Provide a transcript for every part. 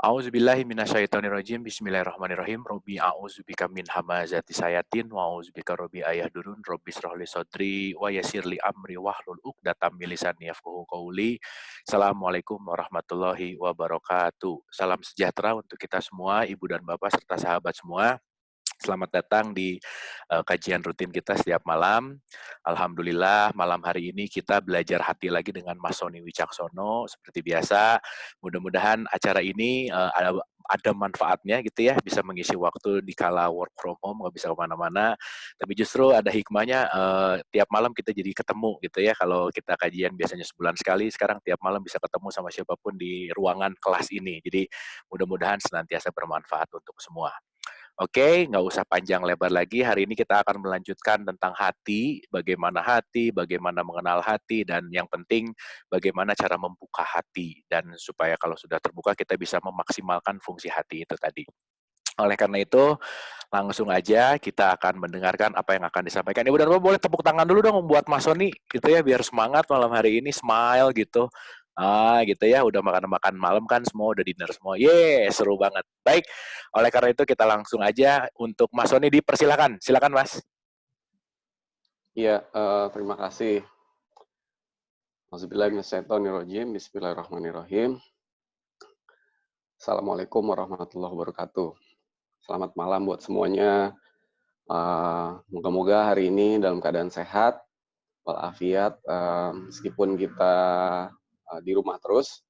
A'udzubillahi minasyaitonirrajim. Bismillahirrahmanirrahim. Robbi a'udzubika min hamazati sayatin wa a'udzubika robbi ayahdurun. Robbi shrahli sadri wa yassirli amri wahlul 'uqdatam min lisani yafqahu qawli. Assalamualaikum warahmatullahi wabarakatuh. Salam sejahtera untuk kita semua, Ibu dan Bapak serta sahabat semua. Selamat datang di kajian rutin kita setiap malam. Alhamdulillah, malam hari ini kita belajar hati lagi dengan Mas Sony Wicaksono. Seperti biasa, mudah-mudahan acara ini ada manfaatnya gitu ya, bisa mengisi waktu di kala work from home, nggak bisa kemana-mana. Tapi justru ada hikmahnya, tiap malam kita jadi ketemu gitu ya. Kalau kita kajian biasanya sebulan sekali, sekarang tiap malam bisa ketemu sama siapapun di ruangan kelas ini. Jadi mudah-mudahan senantiasa bermanfaat untuk semua. Oke, nggak usah panjang lebar lagi. Hari ini kita akan melanjutkan tentang hati, bagaimana mengenal hati, dan yang penting bagaimana cara membuka hati. Dan supaya kalau sudah terbuka kita bisa memaksimalkan fungsi hati itu tadi. Oleh karena itu, langsung aja kita akan mendengarkan apa yang akan disampaikan. Ibu dan Bapak boleh tepuk tangan dulu dong buat Mas Sony, gitu ya, biar semangat malam hari ini, smile gitu. Gitu ya, udah makan-makan malam kan, semua udah dinner semua. Seru banget. Baik, oleh karena itu kita langsung aja untuk Mas Sony dipersilakan. Silakan Mas. Iya, terima kasih. Auzubillahiminasyaitonirrajim. Bismillahirrahmanirrahim. Assalamualaikum warahmatullahi wabarakatuh. Selamat malam buat semuanya. Moga-moga hari ini dalam keadaan sehat, walafiat, meskipun kita di rumah terus,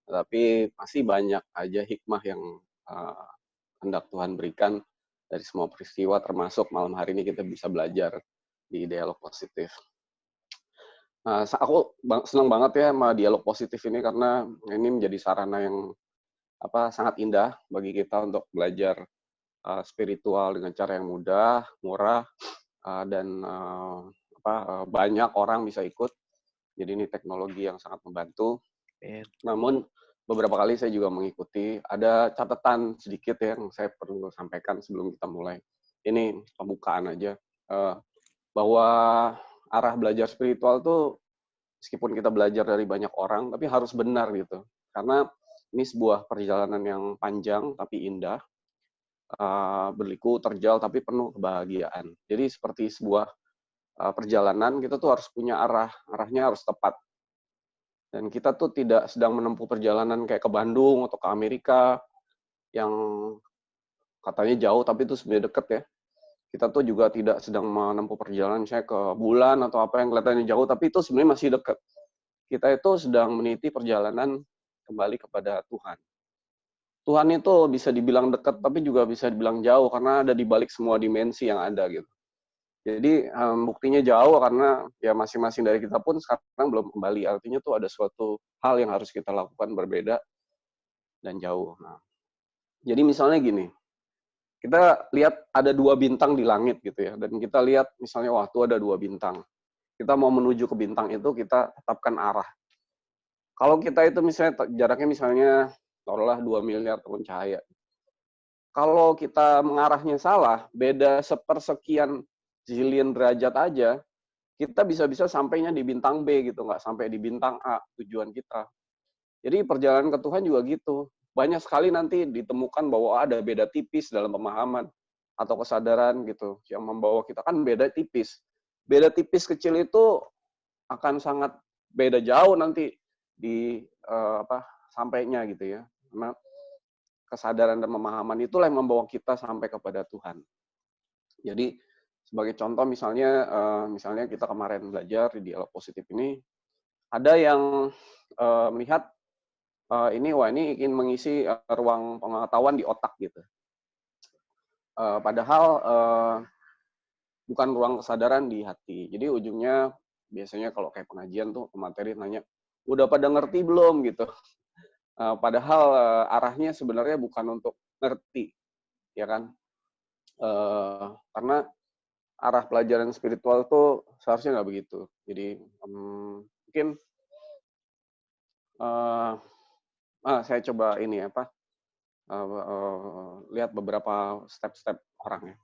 tetapi masih banyak aja hikmah yang hendak Tuhan berikan dari semua peristiwa, termasuk malam hari ini kita bisa belajar di dialog positif. Aku senang banget ya sama dialog positif ini karena ini menjadi sarana yang sangat indah bagi kita untuk belajar spiritual dengan cara yang mudah, murah, dan banyak orang bisa ikut. Jadi ini teknologi yang sangat membantu. Namun beberapa kali saya juga mengikuti. Ada catatan sedikit yang saya perlu sampaikan sebelum kita mulai. Ini pembukaan aja, bahwa arah belajar spiritual tuh meskipun kita belajar dari banyak orang, tapi harus benar gitu. Karena ini sebuah perjalanan yang panjang tapi indah, berliku, terjal tapi penuh kebahagiaan. Jadi seperti sebuah perjalanan, kita tuh harus punya arahnya harus tepat. Dan kita tuh tidak sedang menempuh perjalanan kayak ke Bandung atau ke Amerika, yang katanya jauh tapi itu sebenarnya deket ya. Kita tuh juga tidak sedang menempuh perjalanan misalnya ke bulan atau apa yang kelihatannya jauh, tapi itu sebenarnya masih dekat. Kita itu sedang meniti perjalanan kembali kepada Tuhan. Tuhan itu bisa dibilang dekat, tapi juga bisa dibilang jauh, karena ada di balik semua dimensi yang ada gitu. Jadi buktinya jauh karena ya masing-masing dari kita pun sekarang belum kembali. Artinya tuh ada suatu hal yang harus kita lakukan berbeda dan jauh. Nah, jadi misalnya gini, kita lihat ada 2 bintang di langit gitu ya, dan kita lihat misalnya, wah tuh ada 2 bintang. Kita mau menuju ke bintang itu, kita tetapkan arah. Kalau kita itu misalnya jaraknya misalnya taruhlah 2 miliar tahun cahaya. Kalau kita mengarahnya salah, beda sepersekian zillion derajat aja, kita bisa-bisa sampainya di bintang B gitu, nggak sampai di bintang A tujuan kita. Jadi perjalanan ke Tuhan juga gitu. Banyak sekali nanti ditemukan bahwa ada beda tipis dalam pemahaman atau kesadaran gitu yang membawa kita, kan beda tipis. Beda tipis kecil itu akan sangat beda jauh nanti di sampainya gitu ya. Karena kesadaran dan pemahaman itulah yang membawa kita sampai kepada Tuhan. Jadi sebagai contoh misalnya kita kemarin belajar di dialog positif ini, ada yang melihat ini ingin mengisi ruang pengetahuan di otak gitu. Padahal bukan ruang kesadaran di hati. Jadi ujungnya biasanya kalau kayak pengajian tuh pemateri nanya, udah pada ngerti belum gitu. Padahal arahnya sebenarnya bukan untuk ngerti, ya kan? Karena arah pelajaran spiritual tuh seharusnya nggak begitu. Jadi mungkin saya coba ini lihat beberapa step-step orang ya.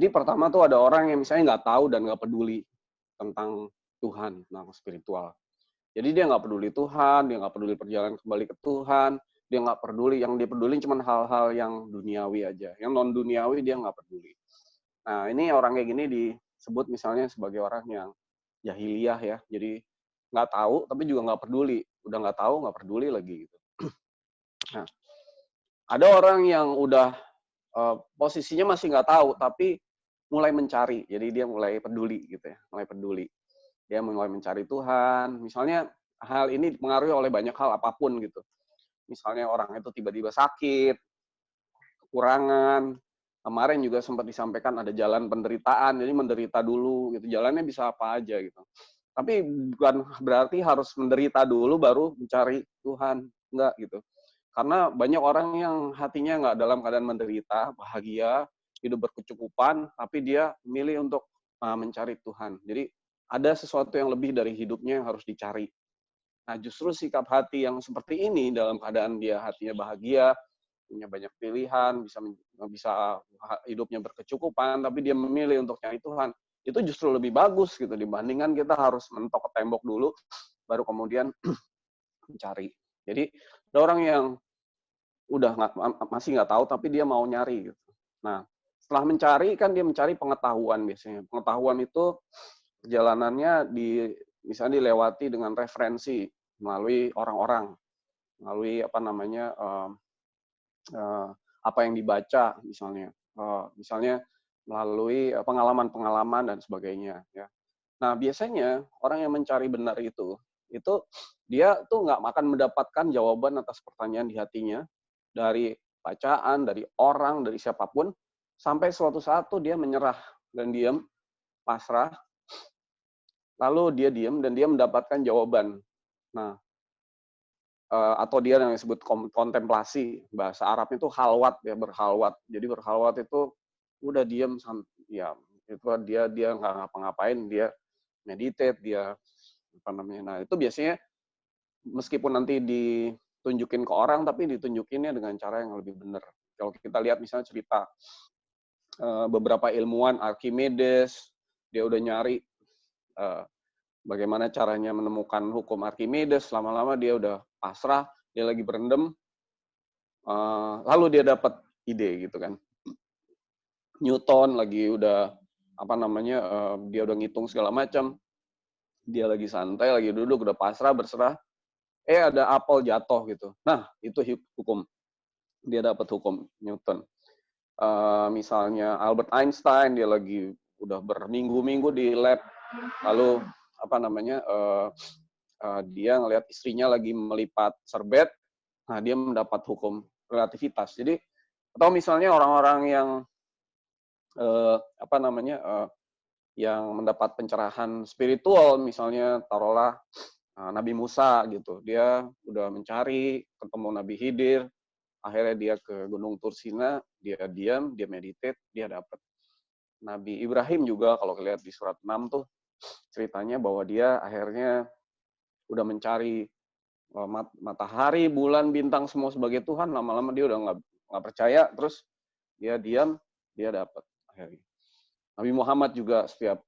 Jadi pertama tuh ada orang yang misalnya nggak tahu dan nggak peduli tentang Tuhan, tentang spiritual. Jadi dia nggak peduli Tuhan, dia nggak peduli perjalanan kembali ke Tuhan, dia nggak peduli, yang dia peduli cuma hal-hal yang duniawi aja, yang non duniawi dia nggak peduli. Nah, ini orang kayak gini disebut misalnya sebagai orang yang jahiliyah ya, jadi nggak tahu tapi juga nggak peduli, udah nggak tahu nggak peduli lagi gitu. Nah, ada orang yang udah posisinya masih nggak tahu tapi mulai mencari, jadi dia mulai peduli gitu ya, mulai peduli. Dia mulai mencari Tuhan, misalnya hal ini dipengaruhi oleh banyak hal apapun gitu. Misalnya orang itu tiba-tiba sakit, kekurangan. Kemarin juga sempat disampaikan ada jalan penderitaan, jadi menderita dulu gitu. Jalannya bisa apa aja gitu. Tapi bukan berarti harus menderita dulu baru mencari Tuhan, enggak gitu. Karena banyak orang yang hatinya nggak dalam keadaan menderita, bahagia, hidup berkecukupan, tapi dia memilih untuk mencari Tuhan. Jadi ada sesuatu yang lebih dari hidupnya yang harus dicari. Nah, justru sikap hati yang seperti ini dalam keadaan dia hatinya bahagia, punya banyak pilihan, bisa hidupnya berkecukupan, tapi dia memilih untuk cari Tuhan, itu justru lebih bagus gitu dibandingkan kita harus mentok ke tembok dulu, baru kemudian mencari. Jadi ada orang yang masih nggak tahu, tapi dia mau nyari gitu. Nah, setelah mencari kan dia mencari pengetahuan biasanya. Pengetahuan itu perjalanannya misalnya dilewati dengan referensi melalui orang-orang, melalui apa yang dibaca misalnya, misalnya melalui pengalaman-pengalaman dan sebagainya ya. Nah, biasanya orang yang mencari benar itu dia tuh nggak akan mendapatkan jawaban atas pertanyaan di hatinya dari bacaan, dari orang, dari siapapun, sampai suatu saat tuh dia menyerah dan diam, pasrah, lalu dia diam dan dia mendapatkan jawaban. Nah, atau dia yang disebut kontemplasi, bahasa Arabnya itu halwat ya, berhalwat. Jadi berhalwat itu udah diam, ya itu dia nggak ngapa-ngapain, dia meditate, dia apa namanya. Nah, itu biasanya meskipun nanti ditunjukin ke orang, tapi ditunjukinnya dengan cara yang lebih benar. Kalau kita lihat misalnya cerita beberapa ilmuwan, Archimedes, dia udah nyari bagaimana caranya menemukan hukum Archimedes, lama-lama dia udah pasrah, dia lagi berendam, lalu dia dapat ide gitu kan. Newton lagi udah dia udah ngitung segala macam, dia lagi santai, lagi duduk, udah pasrah, berserah, ada apel jatuh gitu. Nah, itu hukum. Dia dapat hukum Newton. Misalnya Albert Einstein, dia lagi udah berminggu-minggu di lab, lalu dia ngelihat istrinya lagi melipat serbet, nah dia mendapat hukum relativitas. Jadi, atau misalnya orang-orang yang yang mendapat pencerahan spiritual, misalnya taruhlah Nabi Musa gitu, dia udah mencari, ketemu Nabi Khidir, akhirnya dia ke Gunung Tursina, dia diam, dia meditate, dia dapat. Nabi Ibrahim juga kalau lihat di surat 6 tuh ceritanya bahwa dia akhirnya udah mencari matahari, bulan, bintang semua sebagai Tuhan, lama-lama dia udah nggak percaya, terus dia diam, dia dapat akhirnya. Nabi Muhammad juga setiap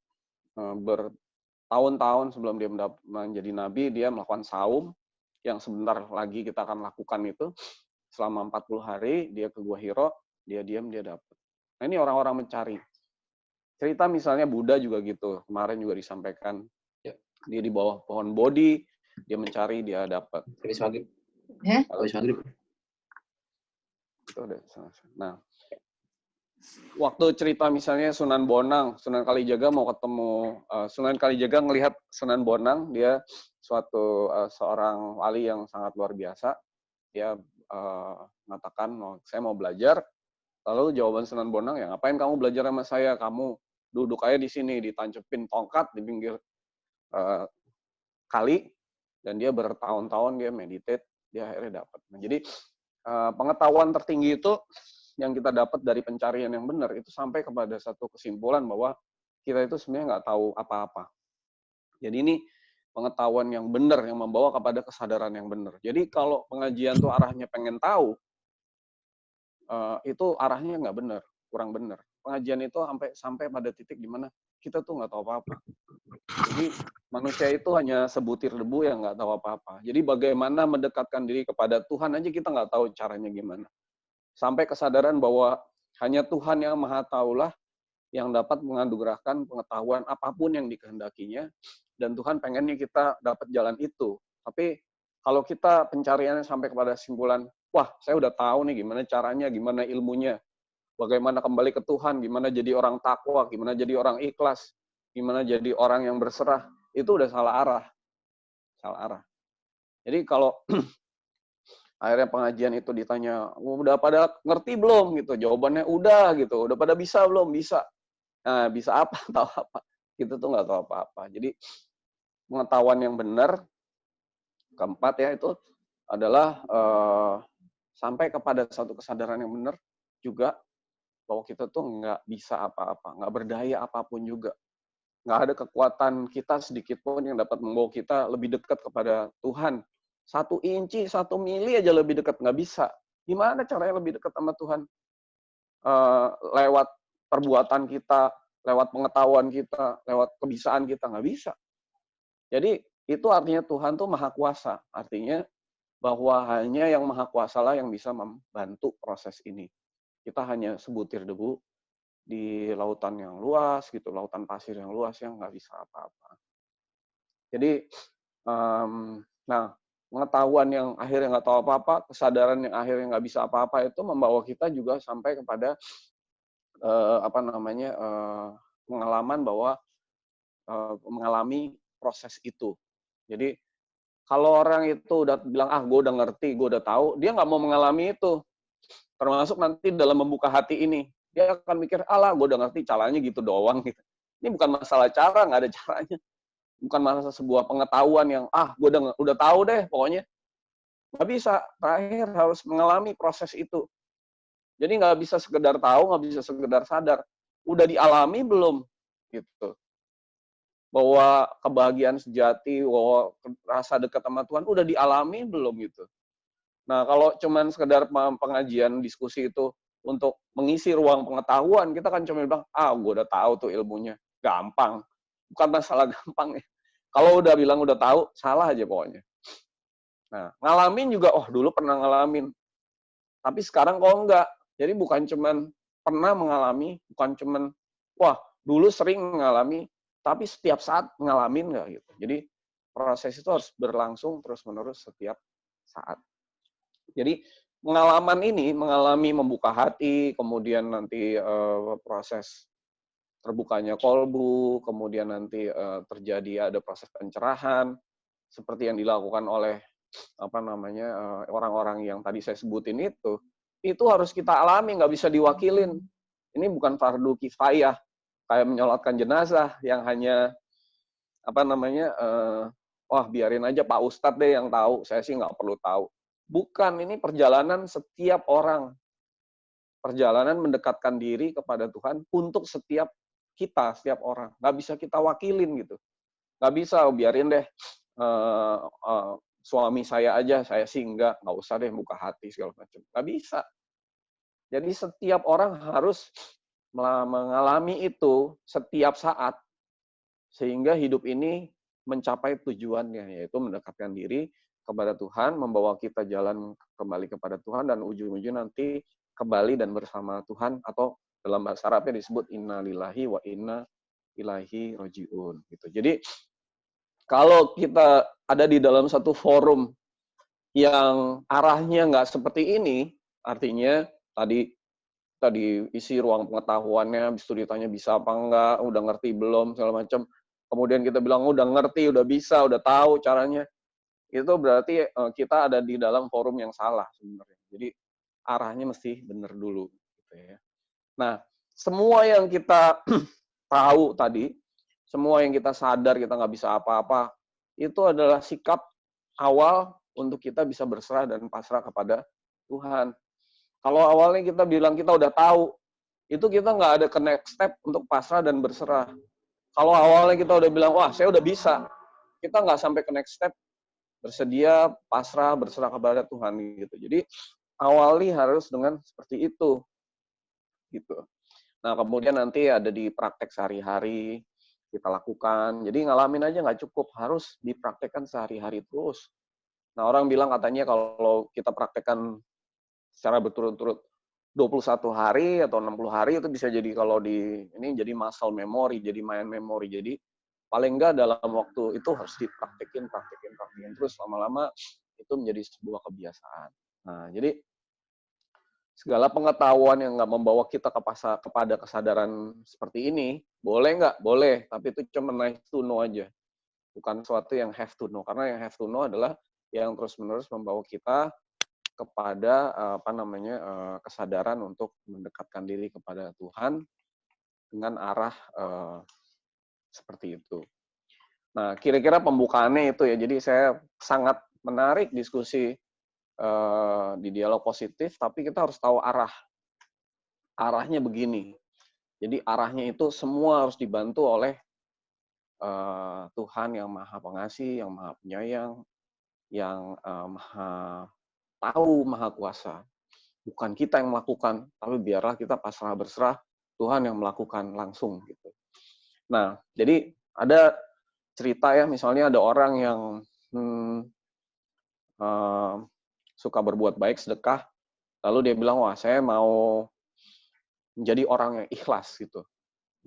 bertahun-tahun sebelum dia menjadi nabi, dia melakukan saum yang sebentar lagi kita akan lakukan itu selama 40 hari, dia ke Gua Hiro, dia diam, dia dapat. Nah, ini orang-orang mencari. Cerita misalnya Buddha juga gitu, kemarin juga disampaikan. Ya. Dia di bawah pohon Bodhi, dia mencari, dia dapat. Habis maghrib. Ya? Habis maghrib. Nah, waktu cerita misalnya Sunan Bonang, Sunan Kalijaga mau ketemu, Sunan Kalijaga ngelihat Sunan Bonang, dia seorang wali yang sangat luar biasa. Dia mengatakan, saya mau belajar. Lalu jawaban Sunan Bonang, ya ngapain kamu belajar sama saya? Kamu duduk aja di sini, ditancepin tongkat di pinggir kali, dan dia bertahun-tahun dia meditate, dia akhirnya dapat. Nah, jadi pengetahuan tertinggi itu yang kita dapat dari pencarian yang benar itu sampai kepada satu kesimpulan bahwa kita itu sebenarnya nggak tahu apa-apa. Jadi ini pengetahuan yang benar yang membawa kepada kesadaran yang benar. Jadi kalau pengajian tuh arahnya pengen tahu, itu arahnya nggak benar, kurang benar. pengajian itu sampai pada titik di mana kita tuh nggak tahu apa-apa. Jadi manusia itu hanya sebutir debu yang nggak tahu apa-apa. Jadi bagaimana mendekatkan diri kepada Tuhan aja kita nggak tahu caranya gimana. Sampai kesadaran bahwa hanya Tuhan yang Maha Tahulah yang dapat menganugerahkan pengetahuan apapun yang dikehendakinya, dan Tuhan pengennya kita dapat jalan itu. Tapi kalau kita pencariannya sampai kepada kesimpulan, wah saya udah tahu nih gimana caranya, gimana ilmunya, bagaimana kembali ke Tuhan, gimana jadi orang takwa, gimana jadi orang ikhlas, gimana jadi orang yang berserah, itu udah salah arah. Salah arah. Jadi kalau akhirnya pengajian itu ditanya, udah pada ngerti belum gitu? Jawabannya udah gitu. Udah pada bisa belum? Bisa. Nah, bisa apa? Tahu apa? Kita tuh nggak tahu apa-apa. Jadi pengetahuan yang benar, keempat ya, itu adalah sampai kepada satu kesadaran yang benar juga bahwa kita tuh nggak bisa apa-apa, nggak berdaya apapun juga. Nggak ada kekuatan kita sedikit pun yang dapat membawa kita lebih dekat kepada Tuhan. 1 inci, 1 mili aja lebih dekat, nggak bisa. Gimana caranya lebih dekat sama Tuhan? Lewat perbuatan kita, lewat pengetahuan kita, lewat kebisaan kita, nggak bisa. Jadi itu artinya Tuhan tuh maha kuasa. Artinya bahwa hanya yang maha kuasa lah yang bisa membantu proses ini. Kita hanya sebutir debu di lautan yang luas, gitu, lautan pasir yang luas yang nggak bisa apa-apa. Jadi, nah, pengetahuan yang akhirnya nggak tahu apa-apa, kesadaran yang akhirnya nggak bisa apa-apa itu membawa kita juga sampai kepada pengalaman bahwa mengalami proses itu. Jadi kalau orang itu udah bilang, gue udah ngerti, gue udah tahu, dia nggak mau mengalami itu. Termasuk nanti dalam membuka hati ini. Dia akan mikir, alah gue udah ngerti, caranya gitu doang. Gitu. Ini bukan masalah cara, nggak ada caranya. Bukan masalah sebuah pengetahuan yang, gue udah tahu deh pokoknya. Nggak bisa, terakhir harus mengalami proses itu. Jadi nggak bisa sekedar tahu, nggak bisa sekedar sadar. Udah dialami belum? Gitu. Bahwa kebahagiaan sejati, bahwa rasa dekat sama Tuhan udah dialami belum gitu. Nah, kalau cuman sekedar pengajian diskusi itu untuk mengisi ruang pengetahuan, kita kan cuma bilang, gue udah tahu tuh ilmunya. Gampang. Bukan masalah gampang ya. Kalau udah bilang udah tahu, salah aja pokoknya. Nah, ngalamin juga, dulu pernah ngalamin. Tapi sekarang kok enggak. Jadi bukan cuman pernah mengalami, bukan cuman, dulu sering mengalami, tapi setiap saat ngalamin nggak gitu. Jadi proses itu harus berlangsung terus-menerus setiap saat. Jadi mengalami membuka hati, kemudian nanti proses terbukanya kolbu, kemudian nanti terjadi ada proses pencerahan, seperti yang dilakukan oleh orang-orang yang tadi saya sebutin itu harus kita alami, nggak bisa diwakilin. Ini bukan fardu kifayah, kayak menyolatkan jenazah yang hanya biarin aja Pak Ustadz deh yang tahu, saya sih nggak perlu tahu. Bukan, ini perjalanan setiap orang. Perjalanan mendekatkan diri kepada Tuhan untuk setiap orang. Nggak bisa kita wakilin gitu. Nggak bisa, biarin deh suami saya aja, saya sih nggak usah deh buka hati segala macam. Nggak bisa. Jadi setiap orang harus mengalami itu setiap saat, sehingga hidup ini mencapai tujuannya, yaitu mendekatkan diri kepada Tuhan, membawa kita jalan kembali kepada Tuhan, dan ujung-ujung nanti kembali dan bersama Tuhan, atau dalam bahasa Arabnya disebut inna lillahi wa inna ilaihi raji'un. Gitu. Jadi kalau kita ada di dalam satu forum yang arahnya nggak seperti ini, artinya tadi isi ruang pengetahuannya, habis itu ditanya bisa apa enggak, udah ngerti belum, segala macam. Kemudian kita bilang udah ngerti, udah bisa, udah tahu caranya. Itu berarti kita ada di dalam forum yang salah sebenarnya. Jadi arahnya mesti benar dulu. Gitu ya. Nah, semua yang kita tahu tadi, semua yang kita sadar kita nggak bisa apa-apa, itu adalah sikap awal untuk kita bisa berserah dan pasrah kepada Tuhan. Kalau awalnya kita bilang kita udah tahu, itu kita nggak ada ke next step untuk pasrah dan berserah. Kalau awalnya kita udah bilang, saya udah bisa, kita nggak sampai ke next step, bersedia, pasrah, berserah kepada Tuhan gitu. Jadi awali harus dengan seperti itu, gitu. Nah, kemudian nanti ada di praktek sehari-hari kita lakukan. Jadi ngalamin aja nggak cukup, harus dipraktekkan sehari-hari terus. Nah, orang bilang katanya kalau kita praktekkan secara berturut-turut 21 hari atau 60 hari itu bisa jadi kalau ini jadi muscle memory, jadi mind memory. Jadi paling enggak dalam waktu itu harus praktekin terus lama-lama itu menjadi sebuah kebiasaan. Nah, jadi segala pengetahuan yang nggak membawa kita kepada kesadaran seperti ini, boleh nggak? Boleh, tapi itu cuma nice to know aja. Bukan sesuatu yang have to know. Karena yang have to know adalah yang terus-menerus membawa kita kepada kesadaran untuk mendekatkan diri kepada Tuhan dengan arah seperti itu. Nah, kira-kira pembukaannya itu ya. Jadi saya sangat menarik diskusi di dialog positif, tapi kita harus tahu arahnya begini. Jadi arahnya itu semua harus dibantu oleh Tuhan yang Maha Pengasih, yang Maha Penyayang, yang Maha Tahu, Maha Kuasa. Bukan kita yang melakukan, tapi biarlah kita pasrah berserah, Tuhan yang melakukan langsung gitu. Nah, jadi ada cerita ya, misalnya ada orang yang suka berbuat baik, sedekah, lalu dia bilang, wah saya mau menjadi orang yang ikhlas gitu.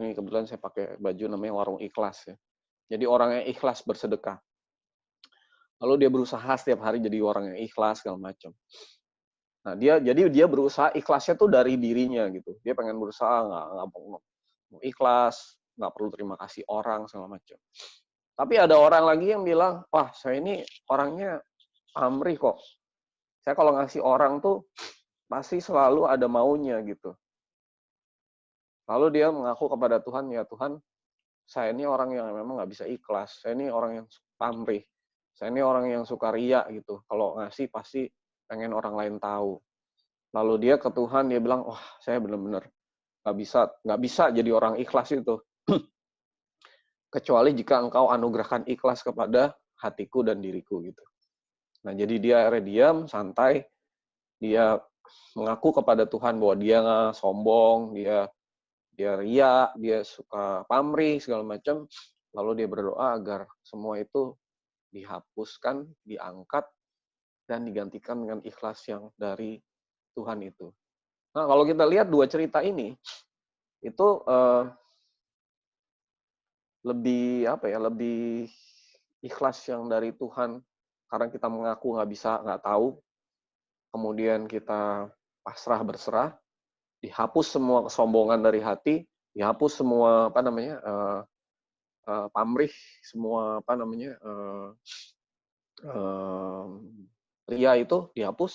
Ini kebetulan saya pakai baju namanya warung ikhlas ya. Jadi orang yang ikhlas bersedekah. Lalu dia berusaha setiap hari jadi orang yang ikhlas segala macam. Nah, dia berusaha ikhlasnya tuh dari dirinya gitu. Dia pengen berusaha nggak mau ikhlas, nggak perlu terima kasih orang segala macam. Tapi ada orang lagi yang bilang, wah saya ini orangnya pamrih kok. Saya kalau ngasih orang tuh pasti selalu ada maunya gitu. Lalu dia mengaku kepada Tuhan, ya Tuhan, saya ini orang yang memang nggak bisa ikhlas. Saya ini orang yang pamrih. Saya ini orang yang suka ria gitu. Kalau ngasih pasti pengen orang lain tahu. Lalu dia ke Tuhan, dia bilang, wah saya benar-benar nggak bisa jadi orang ikhlas itu. Kecuali jika engkau anugerahkan ikhlas kepada hatiku dan diriku gitu. Nah jadi dia akhirnya diam, santai, dia mengaku kepada Tuhan bahwa dia nggak sombong, dia ria, dia suka pamrih segala macam. Lalu dia berdoa agar semua itu dihapuskan, diangkat, dan digantikan dengan ikhlas yang dari Tuhan itu. Nah, kalau kita lihat dua cerita ini, itu lebih ikhlas yang dari Tuhan, karena kita mengaku nggak bisa, nggak tahu, kemudian kita pasrah berserah, dihapus semua kesombongan dari hati, dihapus semua pamrih, semua ria itu dihapus,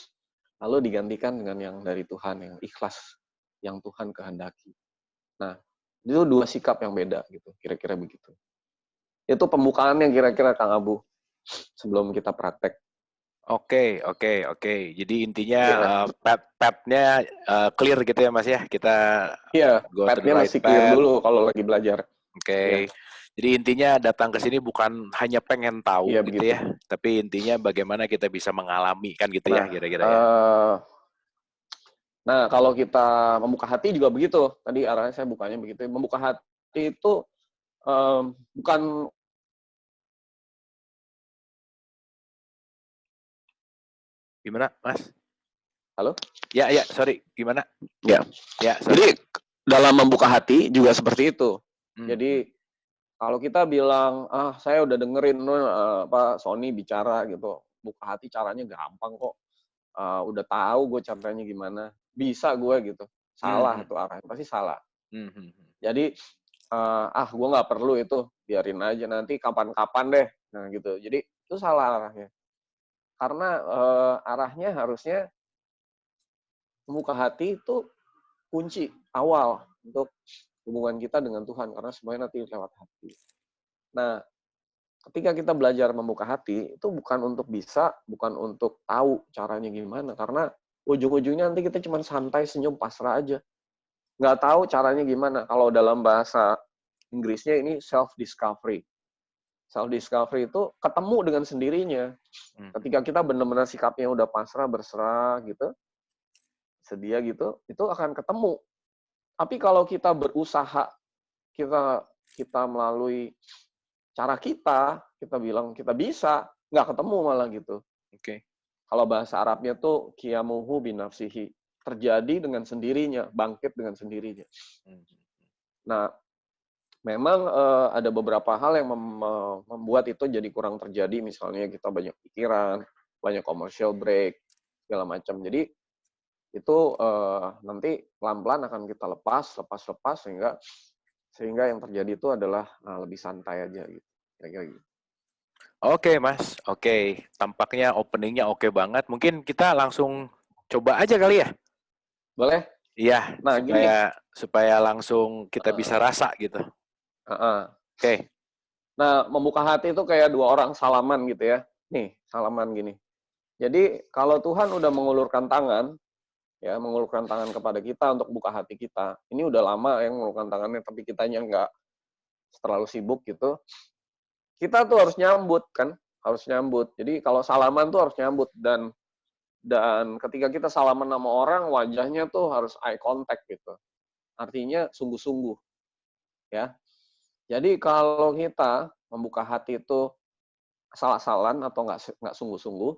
lalu digantikan dengan yang dari Tuhan, yang ikhlas, yang Tuhan kehendaki. Nah, itu dua sikap yang beda gitu, kira-kira begitu. Itu pembukaannya kira-kira Kang Abu sebelum kita praktek. Oke. Jadi intinya path-nya clear gitu ya Mas ya. Kita path-nya mesti clear dulu kalau lagi belajar. Oke. Jadi intinya datang ke sini bukan hanya pengen tahu gitu begitu ya, tapi intinya bagaimana kita bisa mengalami kan gitu ya kira-kira ya. Nah, kalau kita membuka hati juga begitu. Tadi arahnya saya bukanya begitu. Membuka hati itu bukan. Gimana, Mas? Halo? Ya, sorry. Gimana? Ya. Sorry. Jadi dalam membuka hati juga seperti itu. Jadi kalau kita bilang, saya udah dengerin Sony bicara gitu, buka hati caranya gampang kok. Udah tahu gue caranya gimana, bisa gue gitu. Salah itu arahnya, pasti salah. Jadi gue nggak perlu itu, biarin aja nanti kapan-kapan deh. Nah gitu. Jadi itu salah arahnya. Karena arahnya harusnya membuka hati itu kunci awal untuk hubungan kita dengan Tuhan, karena semuanya nanti lewat hati. Nah, ketika kita belajar membuka hati, itu bukan untuk bisa, bukan untuk tahu caranya gimana, karena ujung-ujungnya nanti kita cuma santai, senyum, pasrah aja. Nggak tahu caranya gimana. Kalau dalam bahasa Inggrisnya ini self-discovery. Self-discovery itu ketemu dengan sendirinya. Ketika kita benar-benar sikapnya udah pasrah, berserah gitu, sedia gitu, itu akan ketemu. Tapi kalau kita berusaha, kita melalui cara kita bilang kita bisa, nggak ketemu malah gitu. Oke. Kalau bahasa Arabnya tuh qiyamuhu binafsihi, terjadi dengan sendirinya, bangkit dengan sendirinya. Nah, memang ada beberapa hal yang membuat itu jadi kurang terjadi, misalnya kita banyak pikiran, banyak commercial break, segala macam. Jadi itu nanti pelan-pelan akan kita lepas sehingga yang terjadi itu adalah lebih santai aja gitu. Kira-kira gitu. Oke, Mas. Oke, tampaknya openingnya oke banget. Mungkin kita langsung coba aja kali ya. Boleh? Iya, Nah, gini. supaya langsung kita bisa rasa gitu. Oke. Nah, membuka hati itu kayak dua orang salaman gitu ya. Nih, salaman gini. Jadi, kalau Tuhan udah mengulurkan tangan kepada kita untuk buka hati kita. Ini udah lama yang mengulurkan tangannya, tapi kitanya nggak terlalu sibuk gitu. Kita tuh harus nyambut kan, harus nyambut. Jadi kalau salaman tuh harus nyambut dan ketika kita salaman sama orang, wajahnya tuh harus eye contact gitu. Artinya sungguh-sungguh ya. Jadi kalau kita membuka hati itu asal-asalan atau nggak sungguh-sungguh,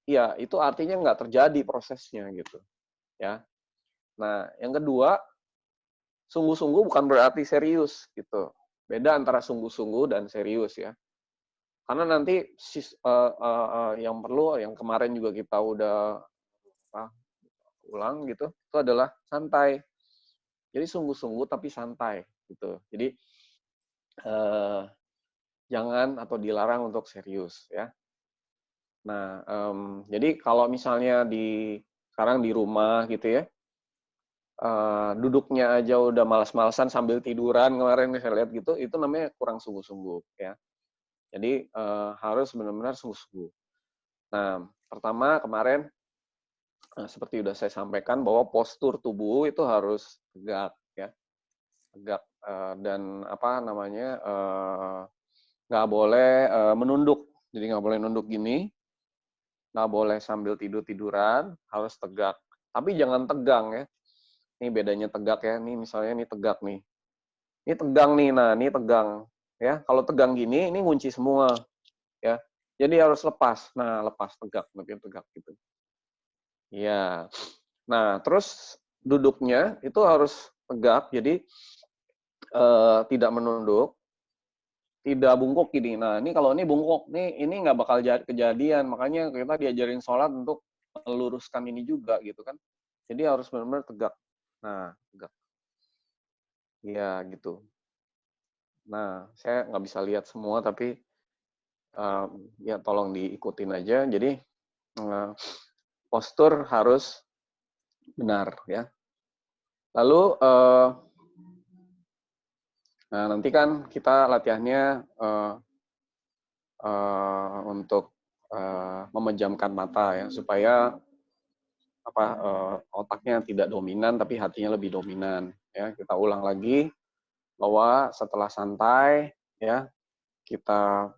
ya itu artinya nggak terjadi prosesnya gitu ya. Nah, yang kedua, sungguh-sungguh bukan berarti serius gitu. Beda antara sungguh-sungguh dan serius ya. Karena nanti yang perlu, yang kemarin juga kita udah ulang gitu, itu adalah santai. Jadi sungguh-sungguh tapi santai gitu. Jadi jangan atau dilarang untuk serius ya. Nah, jadi kalau misalnya sekarang di rumah gitu ya, duduknya aja udah malas-malasan sambil tiduran kemarin saya lihat gitu, itu namanya kurang sungguh-sungguh ya. Jadi harus benar-benar sungguh-sungguh. Nah, pertama kemarin seperti sudah saya sampaikan bahwa postur tubuh itu harus tegak ya, tegak dan apa namanya nggak boleh menunduk. Jadi nggak boleh nunduk gini, nggak boleh sambil tidur-tiduran, harus tegak. Tapi jangan tegang ya. Ini bedanya tegak ya. Ini misalnya ini tegak nih. Ini tegang nih. Nah, ini tegang ya. Kalau tegang gini, ini ngunci semua ya. Jadi harus lepas. Nah, lepas tegak, lebih tegak gitu. Ya. Nah, terus duduknya itu harus tegak. Jadi tidak menunduk, tidak bungkuk gini. Nah, ini kalau ini bungkuk, ini nggak bakal kejadian. Makanya kita diajarin sholat untuk meluruskan ini juga gitu kan. Jadi harus benar-benar tegak. Nah, tegak. Ya, gitu. Nah, saya nggak bisa lihat semua, tapi ya tolong diikutin aja. Jadi postur harus benar ya. Lalu nah nanti kan kita latihannya untuk memejamkan mata ya supaya otaknya tidak dominan tapi hatinya lebih dominan ya. Kita ulang lagi bahwa setelah santai ya kita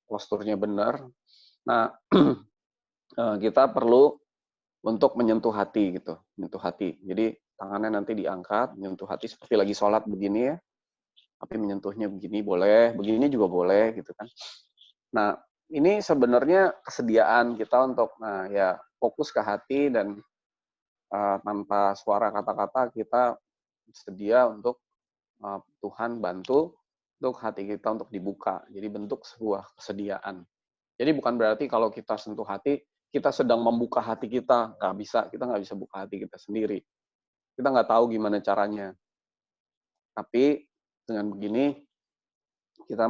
posturnya benar. Nah, kita perlu untuk menyentuh hati gitu, menyentuh hati. Jadi tangannya nanti diangkat, menyentuh hati seperti lagi sholat begini ya. Tapi menyentuhnya begini boleh, begini juga boleh gitu kan. Nah, ini sebenarnya kesediaan kita untuk ya fokus ke hati dan tanpa suara kata-kata kita sedia untuk Tuhan bantu untuk hati kita untuk dibuka. Jadi bentuk sebuah kesediaan. Jadi bukan berarti kalau kita sentuh hati, kita sedang membuka hati kita. Nggak bisa, kita nggak bisa buka hati kita sendiri. Kita nggak tahu gimana caranya. Tapi dengan begini, kita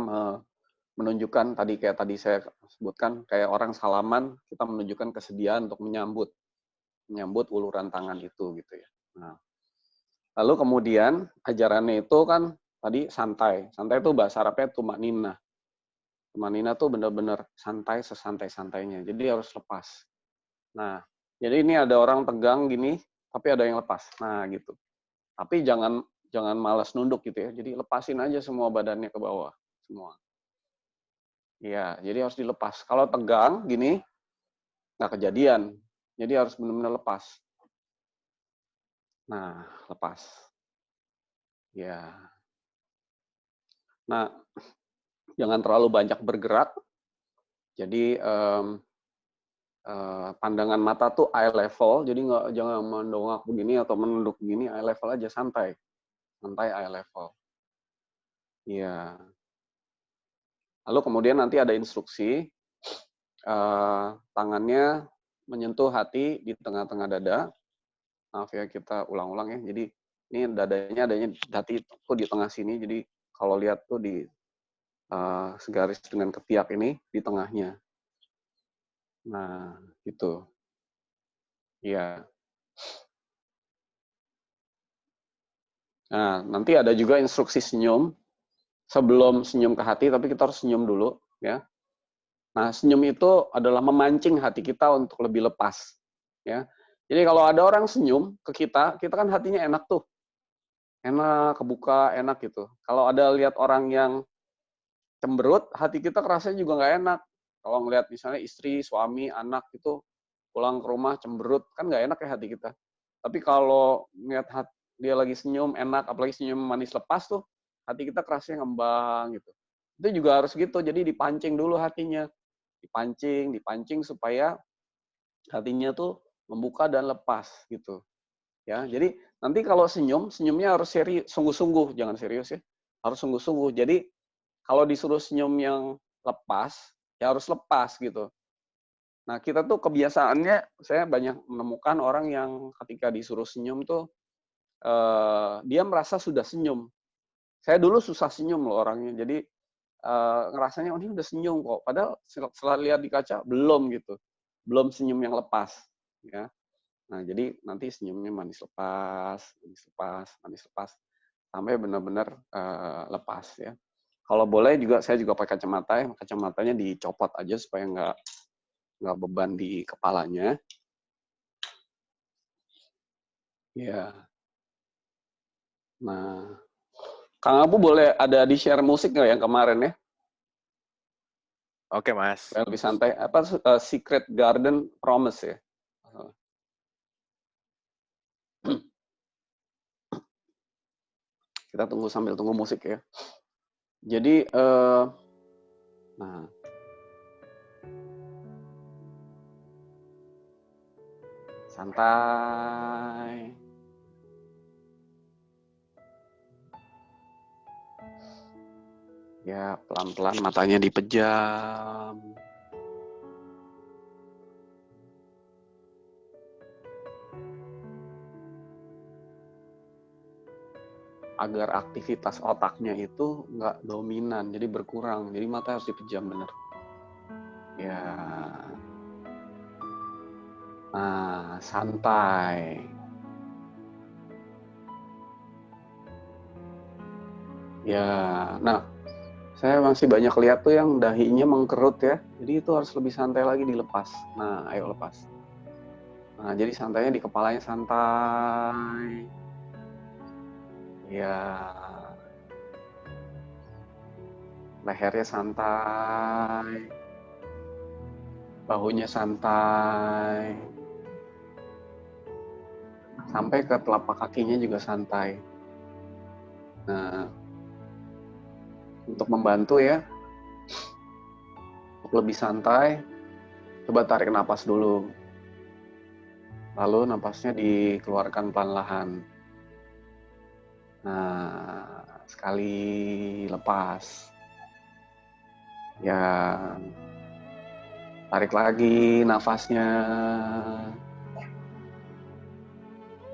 menunjukkan kayak tadi saya sebutkan, kayak orang salaman, kita menunjukkan kesediaan untuk menyambut uluran tangan itu gitu ya. Nah, lalu kemudian ajarannya itu kan tadi santai. Santai itu bahasa Arabnya tumanina. Tumanina tuh benar-benar santai sesantai-santainya. Jadi harus lepas. Nah, jadi ini ada orang tegang gini, tapi ada yang lepas. Nah, gitu. Tapi jangan malas nunduk gitu ya. Jadi lepasin aja semua badannya ke bawah, semua. Iya, jadi harus dilepas. Kalau tegang gini, nggak kejadian. Jadi harus benar-benar lepas. Nah, lepas. Ya. Nah, jangan terlalu banyak bergerak. Jadi pandangan mata tuh eye level. Jadi jangan mendongak begini atau menunduk begini, eye level aja, santai. Santai eye level. Ya. Lalu kemudian nanti ada instruksi, tangannya menyentuh hati di tengah-tengah dada. Maaf ya, kita ulang-ulang ya. Jadi ini adanya hati tuh di tengah sini. Jadi kalau lihat tuh di segaris dengan ketiak ini di tengahnya. Nah, gitu. Iya. Nah, nanti ada juga instruksi senyum. Sebelum senyum ke hati, tapi kita harus senyum dulu, ya. Nah, senyum itu adalah memancing hati kita untuk lebih lepas, ya. Jadi kalau ada orang senyum ke kita, kita kan hatinya enak tuh. Enak, kebuka, enak gitu. Kalau ada lihat orang yang cemberut, hati kita kerasanya juga nggak enak. Kalau ngelihat misalnya istri, suami, anak itu pulang ke rumah cemberut, kan nggak enak ya hati kita. Tapi kalau ngelihat dia lagi senyum enak, apalagi senyum manis lepas tuh, hati kita kerasnya ngembang gitu. Itu juga harus gitu, jadi dipancing dulu hatinya. Dipancing supaya hatinya tuh membuka dan lepas gitu. Ya, jadi nanti kalau senyumnya harus serius, sungguh-sungguh, jangan serius ya. Harus sungguh-sungguh. Jadi kalau disuruh senyum yang lepas, ya harus lepas gitu. Nah, kita tuh kebiasaannya, saya banyak menemukan orang yang ketika disuruh senyum tuh, dia merasa sudah senyum. Saya dulu susah senyum loh orangnya, jadi ngerasanya, oh ini udah senyum kok. Padahal setelah lihat di kaca, belum gitu. Belum senyum yang lepas. Ya. Nah, jadi nanti senyumnya manis lepas, manis lepas, sampai benar-benar lepas ya. Kalau boleh juga, saya juga pakai kacamata ya, kacamatanya dicopot aja supaya nggak beban di kepalanya. Ya. Nah, Kang Abu boleh ada di share musik nggak yang kemarin ya? Oke, Mas. Supaya lebih santai. Apa Secret Garden Promise ya? Kita tunggu sambil tunggu musik ya. Jadi, nah, santai. Ya, pelan-pelan matanya dipejam. Agar aktivitas otaknya itu nggak dominan, jadi berkurang. Jadi mata harus dipejam bener. Ya. Nah, santai. Ya, nah, saya masih banyak lihat tuh yang dahinya mengkerut ya. Jadi itu harus lebih santai lagi, dilepas. Nah, ayo lepas. Nah, jadi santainya di kepalanya santai. Ya. Lehernya santai. Bahunya santai. Sampai ke telapak kakinya juga santai. Nah, untuk membantu ya, untuk lebih santai, coba tarik napas dulu. Lalu napasnya dikeluarkan pelan-lahan. Nah, sekali lepas. Ya, tarik lagi nafasnya.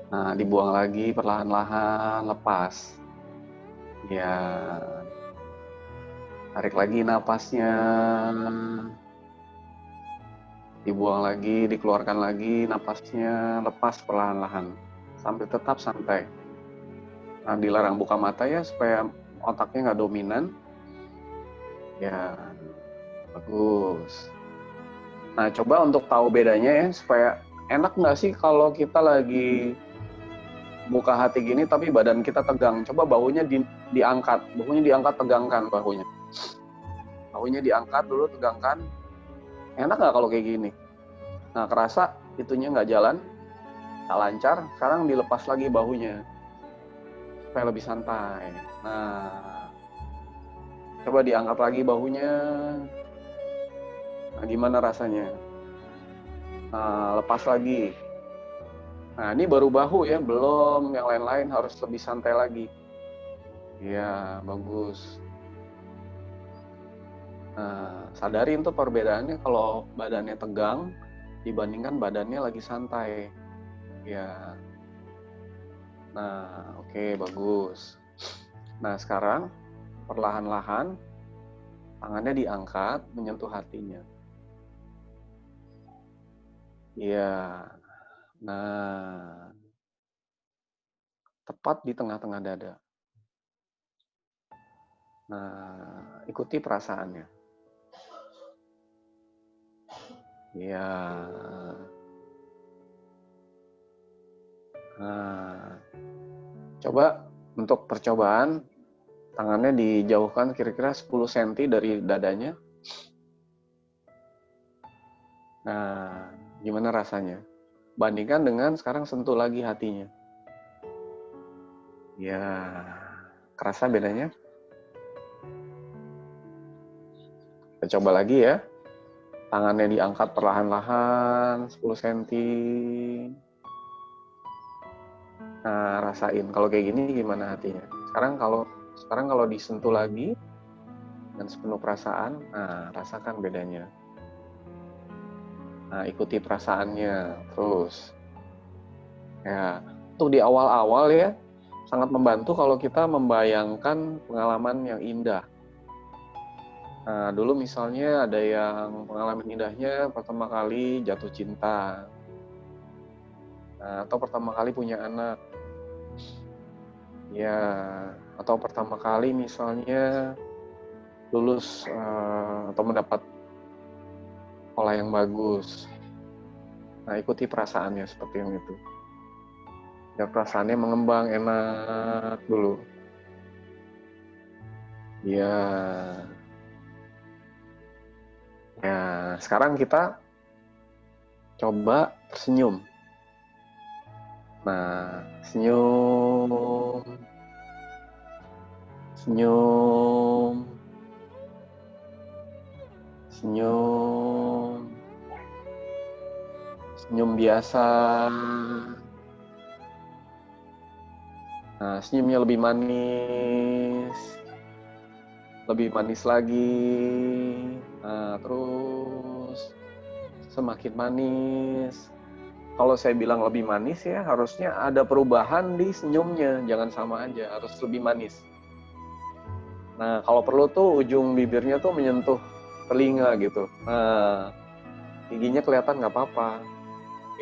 Nah, dibuang lagi perlahan-lahan, lepas. Ya, tarik lagi napasnya. Dibuang lagi, dikeluarkan lagi napasnya, lepas perlahan-lahan. Sampai tetap santai. Nah, dilarang buka mata ya, supaya otaknya nggak dominan. Ya, bagus. Nah, coba untuk tahu bedanya ya, supaya enak nggak sih kalau kita lagi buka hati gini, tapi badan kita tegang. Coba bahunya diangkat, tegangkan bahunya. Bahunya diangkat dulu, tegangkan. Enak nggak kalau kayak gini? Nah, kerasa itunya nggak jalan? tak lancar, sekarang dilepas lagi bahunya supaya lebih santai. Nah, coba diangkat lagi bahunya. Nah, gimana rasanya? Nah, lepas lagi. Nah, ini baru bahu ya, belum yang lain-lain, harus lebih santai lagi. Iya, bagus. Nah, sadarin tuh perbedaannya kalau badannya tegang dibandingkan badannya lagi santai. Ya. Nah, oke, bagus. Nah, sekarang perlahan-lahan tangannya diangkat menyentuh hatinya. Iya. Nah, tepat di tengah-tengah dada. Nah, ikuti perasaannya. Iya. Nah, coba untuk percobaan, tangannya dijauhkan kira-kira 10 cm dari dadanya. Nah, gimana rasanya? Bandingkan dengan sekarang sentuh lagi hatinya. Ya, kerasa bedanya? Kita coba lagi ya. Tangannya diangkat perlahan-lahan 10 cm. Nah, rasain. Kalau kayak gini gimana hatinya? Sekarang kalau disentuh lagi dengan sepenuh perasaan, nah rasakan bedanya. Nah, ikuti perasaannya terus. Ya, untuk di awal-awal ya, sangat membantu kalau kita membayangkan pengalaman yang indah. Nah, dulu misalnya ada yang pengalaman indahnya pertama kali jatuh cinta. Nah, atau pertama kali punya anak. Ya, atau pertama kali misalnya lulus atau mendapat sekolah yang bagus. Nah, ikuti perasaannya seperti yang itu. Ya, perasaannya mengembang enak dulu. Ya. Ya, sekarang kita coba tersenyum. Nah, senyum. Senyum. Senyum. Senyum biasa. Nah, senyumnya lebih manis. Lebih manis lagi. Nah, terus semakin manis. Kalau saya bilang lebih manis ya, harusnya ada perubahan di senyumnya. Jangan sama aja, harus lebih manis. Nah, kalau perlu tuh ujung bibirnya tuh menyentuh telinga gitu. Nah, giginya kelihatan nggak apa-apa.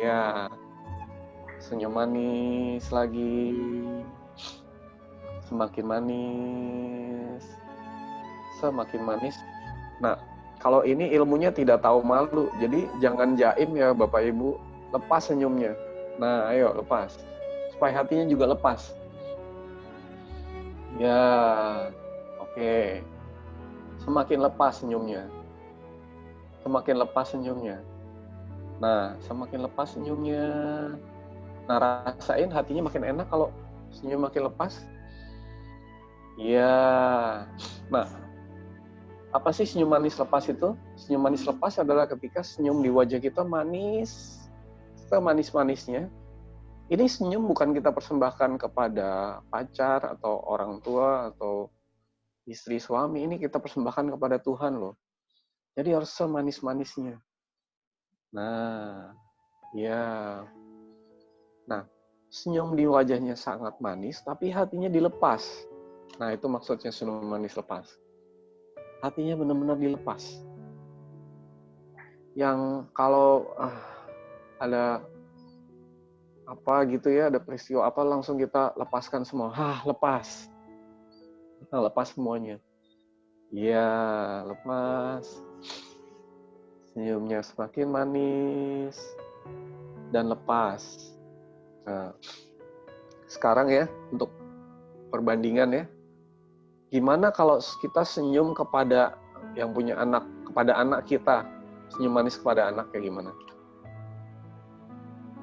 Ya, senyum manis lagi. Semakin manis. Semakin manis. Nah, kalau ini ilmunya tidak tahu malu. Jadi jangan jaim ya Bapak Ibu. Lepas senyumnya. Nah, ayo lepas. Supaya hatinya juga lepas. Ya, oke. Semakin lepas senyumnya. Semakin lepas senyumnya. Nah, semakin lepas senyumnya. Nah, rasain hatinya makin enak kalau senyum makin lepas. Iya. Nah, apa sih senyum manis lepas itu? Senyum manis lepas adalah ketika senyum di wajah kita manis, semanis-manisnya. Ini senyum bukan kita persembahkan kepada pacar atau orang tua atau istri suami. Ini kita persembahkan kepada Tuhan loh. Jadi harus semanis-manisnya. Nah, ya. Nah, senyum di wajahnya sangat manis, tapi hatinya dilepas. Nah, itu maksudnya senyum manis lepas. Hatinya benar-benar dilepas. Yang kalau ada apa gitu ya, ada peristiwa apa, langsung kita lepaskan semua. Lepas. Nah, lepas semuanya. Iya, lepas. Senyumnya semakin manis. Dan lepas. Nah, sekarang ya, untuk perbandingan ya. Gimana kalau kita senyum kepada yang punya anak, kepada anak kita. Senyum manis kepada anak kayak gimana?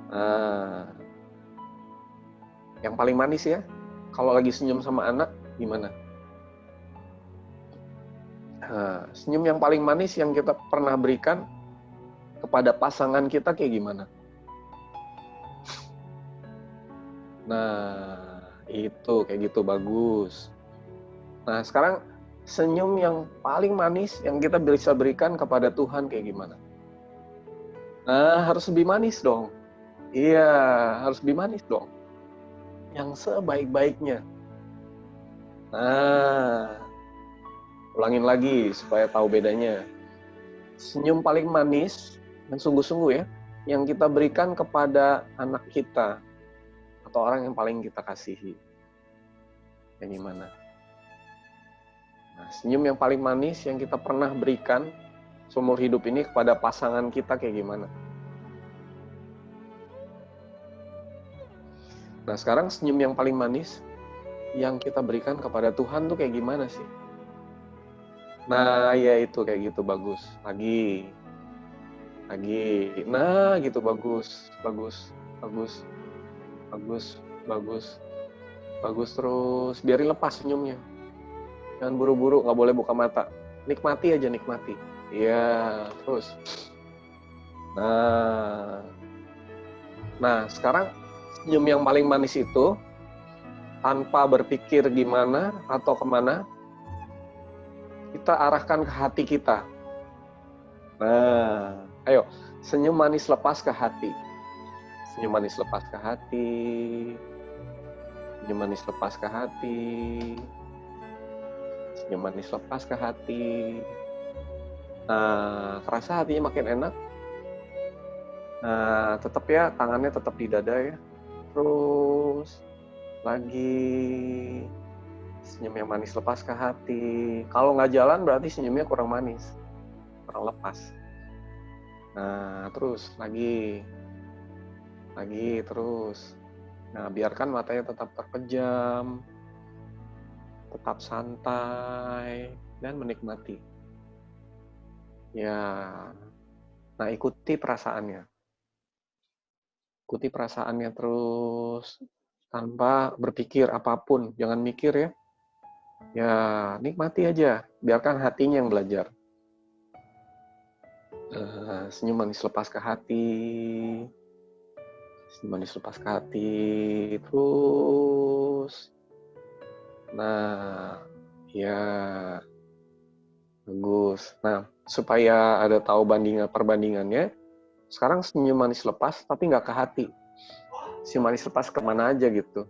Nah, Yang paling manis ya, kalau lagi senyum sama anak, gimana? Nah, senyum yang paling manis yang kita pernah berikan kepada pasangan kita kayak gimana? Nah, itu kayak gitu, bagus. Nah, sekarang senyum yang paling manis yang kita bisa berikan kepada Tuhan kayak gimana? Nah, harus lebih manis dong. Iya, harus lebih manis dong. Yang sebaik-baiknya. Nah, ulangin lagi supaya tahu bedanya. Senyum paling manis dan sungguh-sungguh ya, yang kita berikan kepada anak kita atau orang yang paling kita kasihi. Yang gimana? Nah, senyum yang paling manis yang kita pernah berikan seumur hidup ini kepada pasangan kita kayak gimana? Nah, sekarang senyum yang paling manis yang kita berikan kepada Tuhan tuh kayak gimana sih? Nah, ya itu kayak gitu, bagus. Lagi. Nah, gitu, bagus. Bagus terus. Biarin lepas senyumnya. Jangan buru-buru, nggak boleh buka mata. Nikmati aja, nikmati. Iya, terus. Nah, sekarang senyum yang paling manis itu tanpa berpikir gimana atau kemana, kita arahkan ke hati kita. Nah, ayo, senyum manis lepas ke hati. Senyum manis lepas ke hati. Senyum manis lepas ke hati. Senyum manis lepas ke hati. Nah, kerasa hatinya makin enak. Nah, tetap ya, tangannya tetap di dada ya. Terus lagi senyum yang manis lepas ke hati. Kalau nggak jalan berarti senyumnya kurang manis, kurang lepas. Nah, terus lagi terus. Nah, biarkan matanya tetap terpejam, tetap santai dan menikmati. Ya, nah ikuti perasaannya. Ikuti perasaannya terus tanpa berpikir apapun, jangan mikir ya. Ya, nikmati aja, biarkan hatinya yang belajar. Senyum manis lepas ke hati. Senyum manis lepas ke hati terus. Nah, ya bagus. Nah, supaya ada tahu perbandingannya, sekarang senyum manis lepas tapi nggak ke hati. Senyum manis lepas kemana aja gitu.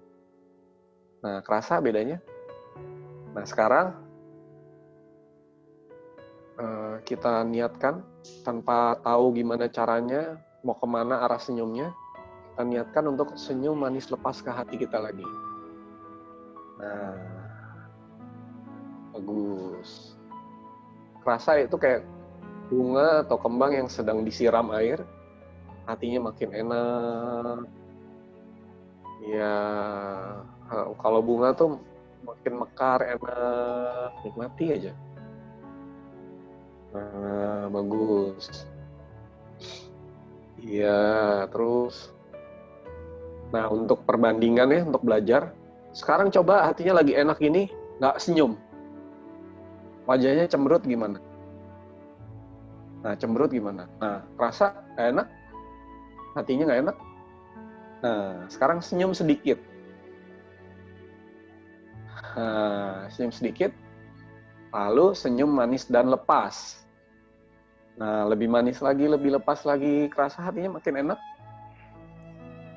Nah, kerasa bedanya? Nah, sekarang kita niatkan tanpa tahu gimana caranya, mau kemana arah senyumnya, kita niatkan untuk senyum manis lepas ke hati kita lagi. Nah, bagus. Kerasa itu kayak bunga atau kembang yang sedang disiram air, hatinya makin enak. Ya, kalau bunga tuh makin mekar, enak, nikmati aja. Nah, bagus. Iya, terus. Nah, untuk perbandingan ya, untuk belajar, sekarang coba hatinya lagi enak gini, nggak senyum. Wajahnya cemberut gimana? Nah, cemberut gimana? Nah, rasa nggak enak? Hatinya nggak enak? Nah, sekarang senyum sedikit. Nah, senyum sedikit, lalu senyum manis dan lepas. Nah, lebih manis lagi, lebih lepas lagi, kerasa hatinya makin enak.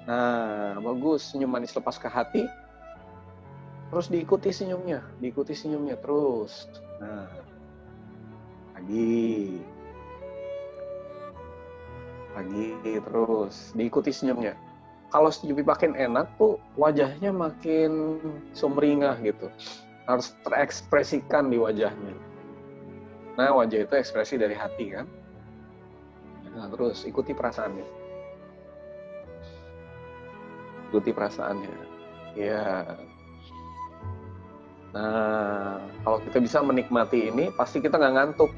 Nah, bagus, senyum manis lepas ke hati, terus diikuti senyumnya terus. Nah, lagi terus, diikuti senyumnya. Kalau senyum makin enak tuh, wajahnya makin sumringah gitu. Harus terekspresikan di wajahnya. Nah, wajah itu ekspresi dari hati kan. Nah, terus ikuti perasaannya. Ya. Nah, kalau kita bisa menikmati ini, pasti kita nggak ngantuk.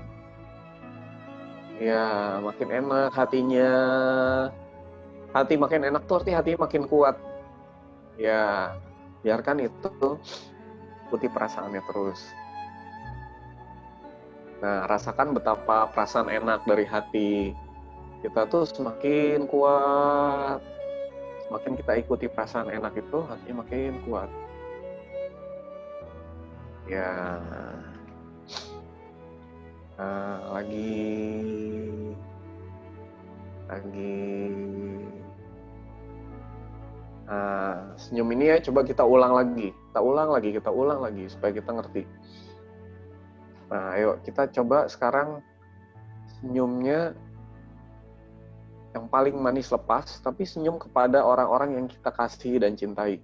Ya, makin enak hatinya. Hati makin enak tuh artinya hatinya makin kuat. Ya, biarkan itu ikuti perasaannya terus. Nah, rasakan betapa perasaan enak dari hati kita tuh semakin kuat. Semakin kita ikuti perasaan enak itu, hati makin kuat. Ya, nah, lagi. Nah, senyum ini ya coba kita ulang lagi. Kita ulang lagi supaya kita ngerti. Nah, ayo kita coba sekarang senyumnya yang paling manis lepas, tapi senyum kepada orang-orang yang kita kasih dan cintai.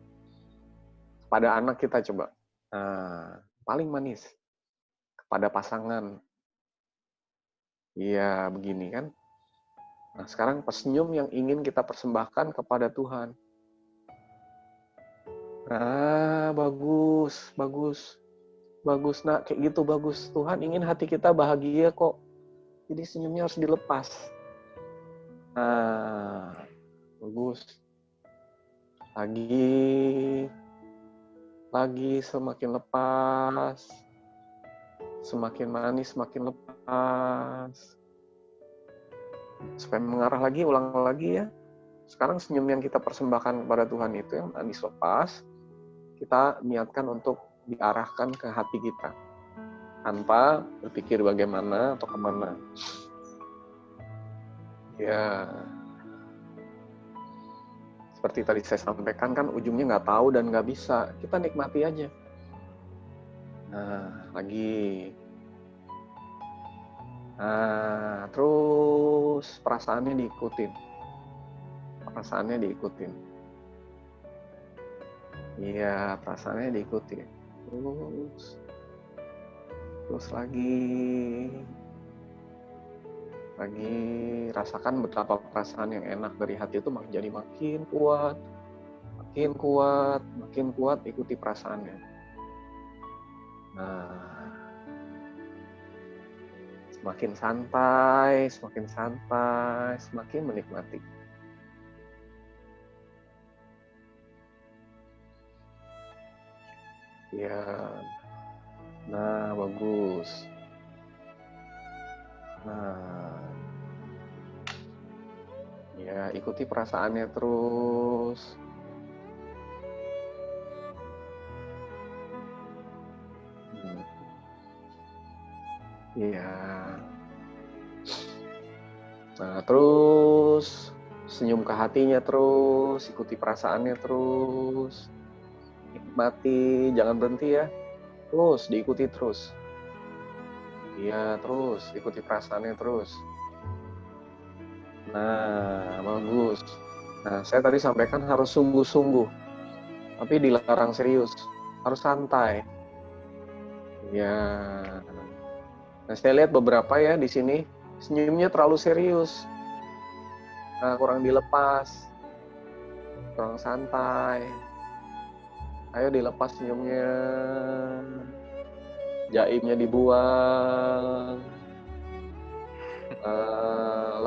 Kepada anak kita coba. Nah, paling manis. Kepada pasangan. Iya, begini kan. Nah, sekarang senyum yang ingin kita persembahkan kepada Tuhan. Nah, bagus. Bagus, nak. Kayak gitu, bagus. Tuhan ingin hati kita bahagia kok. Jadi senyumnya harus dilepas. Nah, bagus. Lagi semakin lepas. Semakin manis, semakin lepas. Supaya mengarah lagi, ulang lagi ya. Sekarang senyum yang kita persembahkan kepada Tuhan itu yang manis lepas, kita niatkan untuk diarahkan ke hati kita. Tanpa berpikir bagaimana atau kemana. Ya, seperti tadi saya sampaikan kan ujungnya nggak tahu dan nggak bisa. Kita nikmati aja. Nah, lagi. Nah, terus perasaannya diikutin. Iya, perasaannya diikutin. Terus lagi rasakan betapa perasaan yang enak dari hati itu jadi makin kuat, ikuti perasaannya. Nah, semakin santai, semakin menikmati. Ya, nah bagus. Nah, ya ikuti perasaannya terus. Iya. Nah, terus senyum ke hatinya terus, ikuti perasaannya terus. Nikmati, jangan berhenti ya. Terus, diikuti terus. Iya, terus, ikuti perasaannya terus. Nah, bagus. Nah, saya tadi sampaikan harus sungguh-sungguh. Tapi dilarang serius. Harus santai. Ya. Nah, saya lihat beberapa ya di sini senyumnya terlalu serius. Nah, kurang dilepas. Kurang santai. Ayo dilepas senyumnya. Jaimnya dibuang.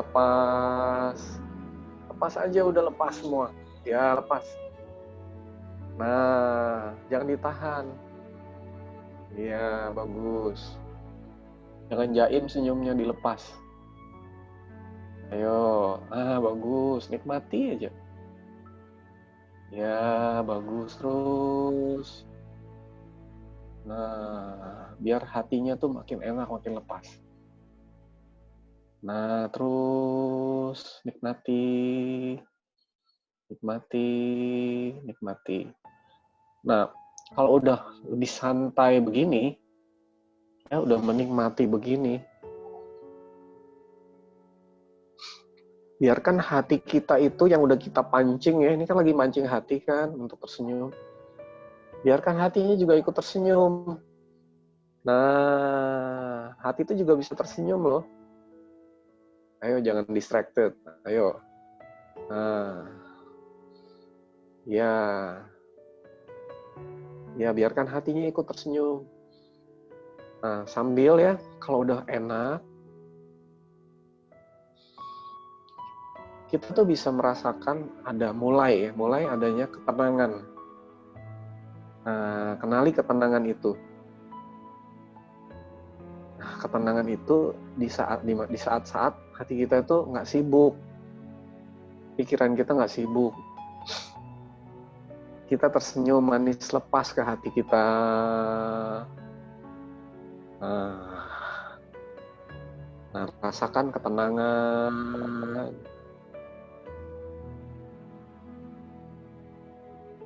Lepas aja, udah lepas semua. Ya, lepas. Nah, jangan ditahan. Iya, bagus. Jangan jaim senyumnya, dilepas. Ayo, bagus, nikmati aja. Ya, bagus terus. Nah, biar hatinya tuh makin enak, makin lepas. Nah, terus nikmati. Nah, kalau udah lebih santai begini, ya udah menikmati begini, biarkan hati kita itu yang udah kita pancing ya, ini kan lagi mancing hati kan untuk tersenyum. Biarkan hatinya juga ikut tersenyum. Nah, hati itu juga bisa tersenyum loh. Ayo, jangan distracted. Ayo. Nah, ya, biarkan hatinya ikut tersenyum. Nah, sambil ya, kalau udah enak, kita tuh bisa merasakan ada mulai adanya ketenangan Kenali ketenangan itu. Nah, ketenangan itu di saat-saat hati kita itu nggak sibuk, pikiran kita nggak sibuk, kita tersenyum manis lepas ke hati kita. Nah, rasakan ketenangan,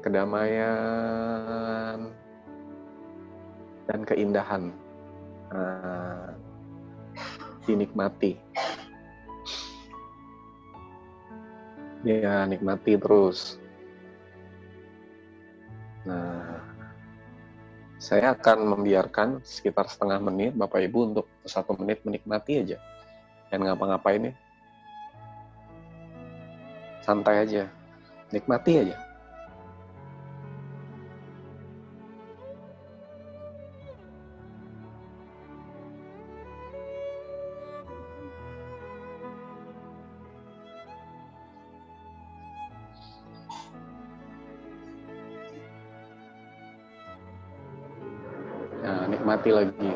kedamaian, dan keindahan. Dinikmati. Ya, nikmati terus. Nah, saya akan membiarkan sekitar setengah menit Bapak Ibu untuk 1 menit menikmati aja. Jangan ngapa-ngapain ya. Santai aja. Nikmati aja. Nah, nikmati lagi.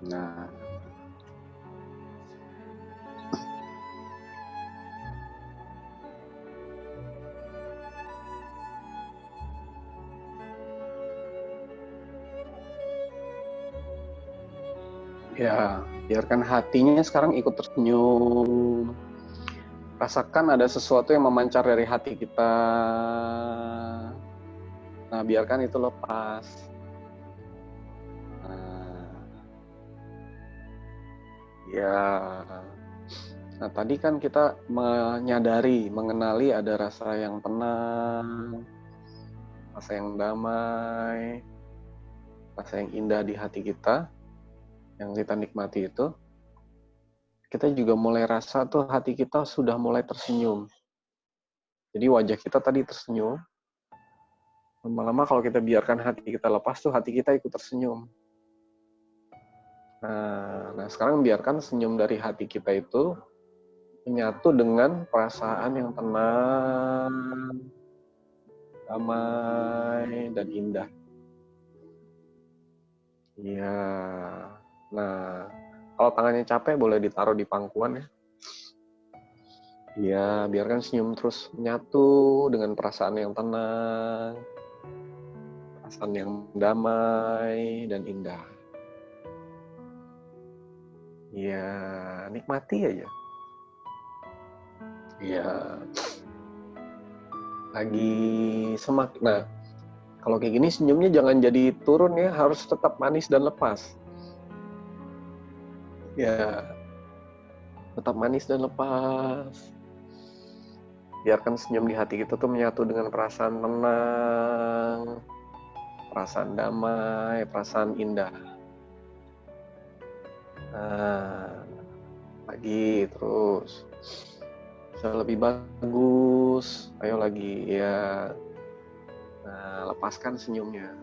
Nah, ya, biarkan hatinya sekarang ikut tersenyum. Rasakan ada sesuatu yang memancar dari hati kita. Nah, biarkan itu lepas. Nah, tadi kan kita mengenali ada rasa yang tenang, rasa yang damai, rasa yang indah di hati kita, yang kita nikmati itu. Kita juga mulai rasa tuh hati kita sudah mulai tersenyum. Jadi wajah kita tadi tersenyum. Lama-lama kalau kita biarkan hati kita lepas tuh hati kita ikut tersenyum. Nah, sekarang biarkan senyum dari hati kita itu menyatu dengan perasaan yang tenang, damai, dan indah. Iya. Nah, kalau tangannya capek boleh ditaruh di pangkuan ya. Iya, biarkan senyum terus menyatu dengan perasaan yang tenang, perasaan yang damai dan indah. Iya, nikmati aja. Iya. Lagi semak. Nah, kalau kayak gini senyumnya jangan jadi turun ya, harus tetap manis dan lepas. Ya, tetap manis dan lepas. Biarkan senyum di hati kita tuh menyatu dengan perasaan tenang, perasaan damai, perasaan indah. Nah, lagi terus. Bisa lebih bagus. Ayo lagi ya. Nah, lepaskan senyumnya.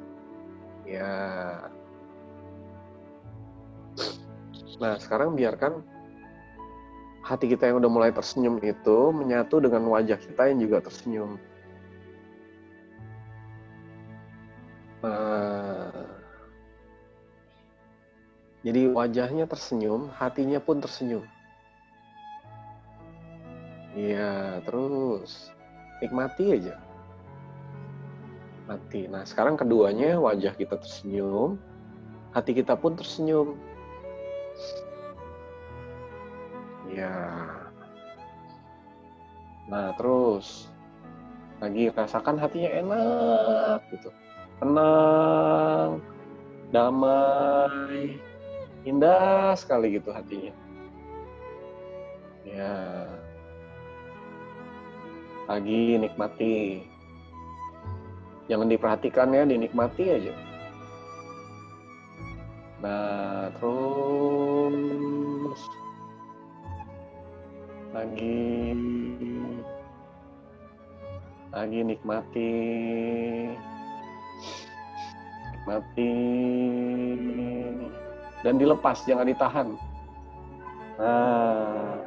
Ya. Nah, sekarang biarkan hati kita yang udah mulai tersenyum itu menyatu dengan wajah kita yang juga tersenyum. Jadi wajahnya tersenyum, hatinya pun tersenyum. Iya, terus nikmati aja. Nikmati. Nah, sekarang keduanya wajah kita tersenyum, hati kita pun tersenyum. Iya. Nah, terus lagi rasakan hatinya enak gitu. Tenang, damai, indah sekali gitu hatinya. Ya. Lagi nikmati. Jangan diperhatikan ya, dinikmati aja. Nah, terus lagi nikmati, dan dilepas, jangan ditahan. Nah,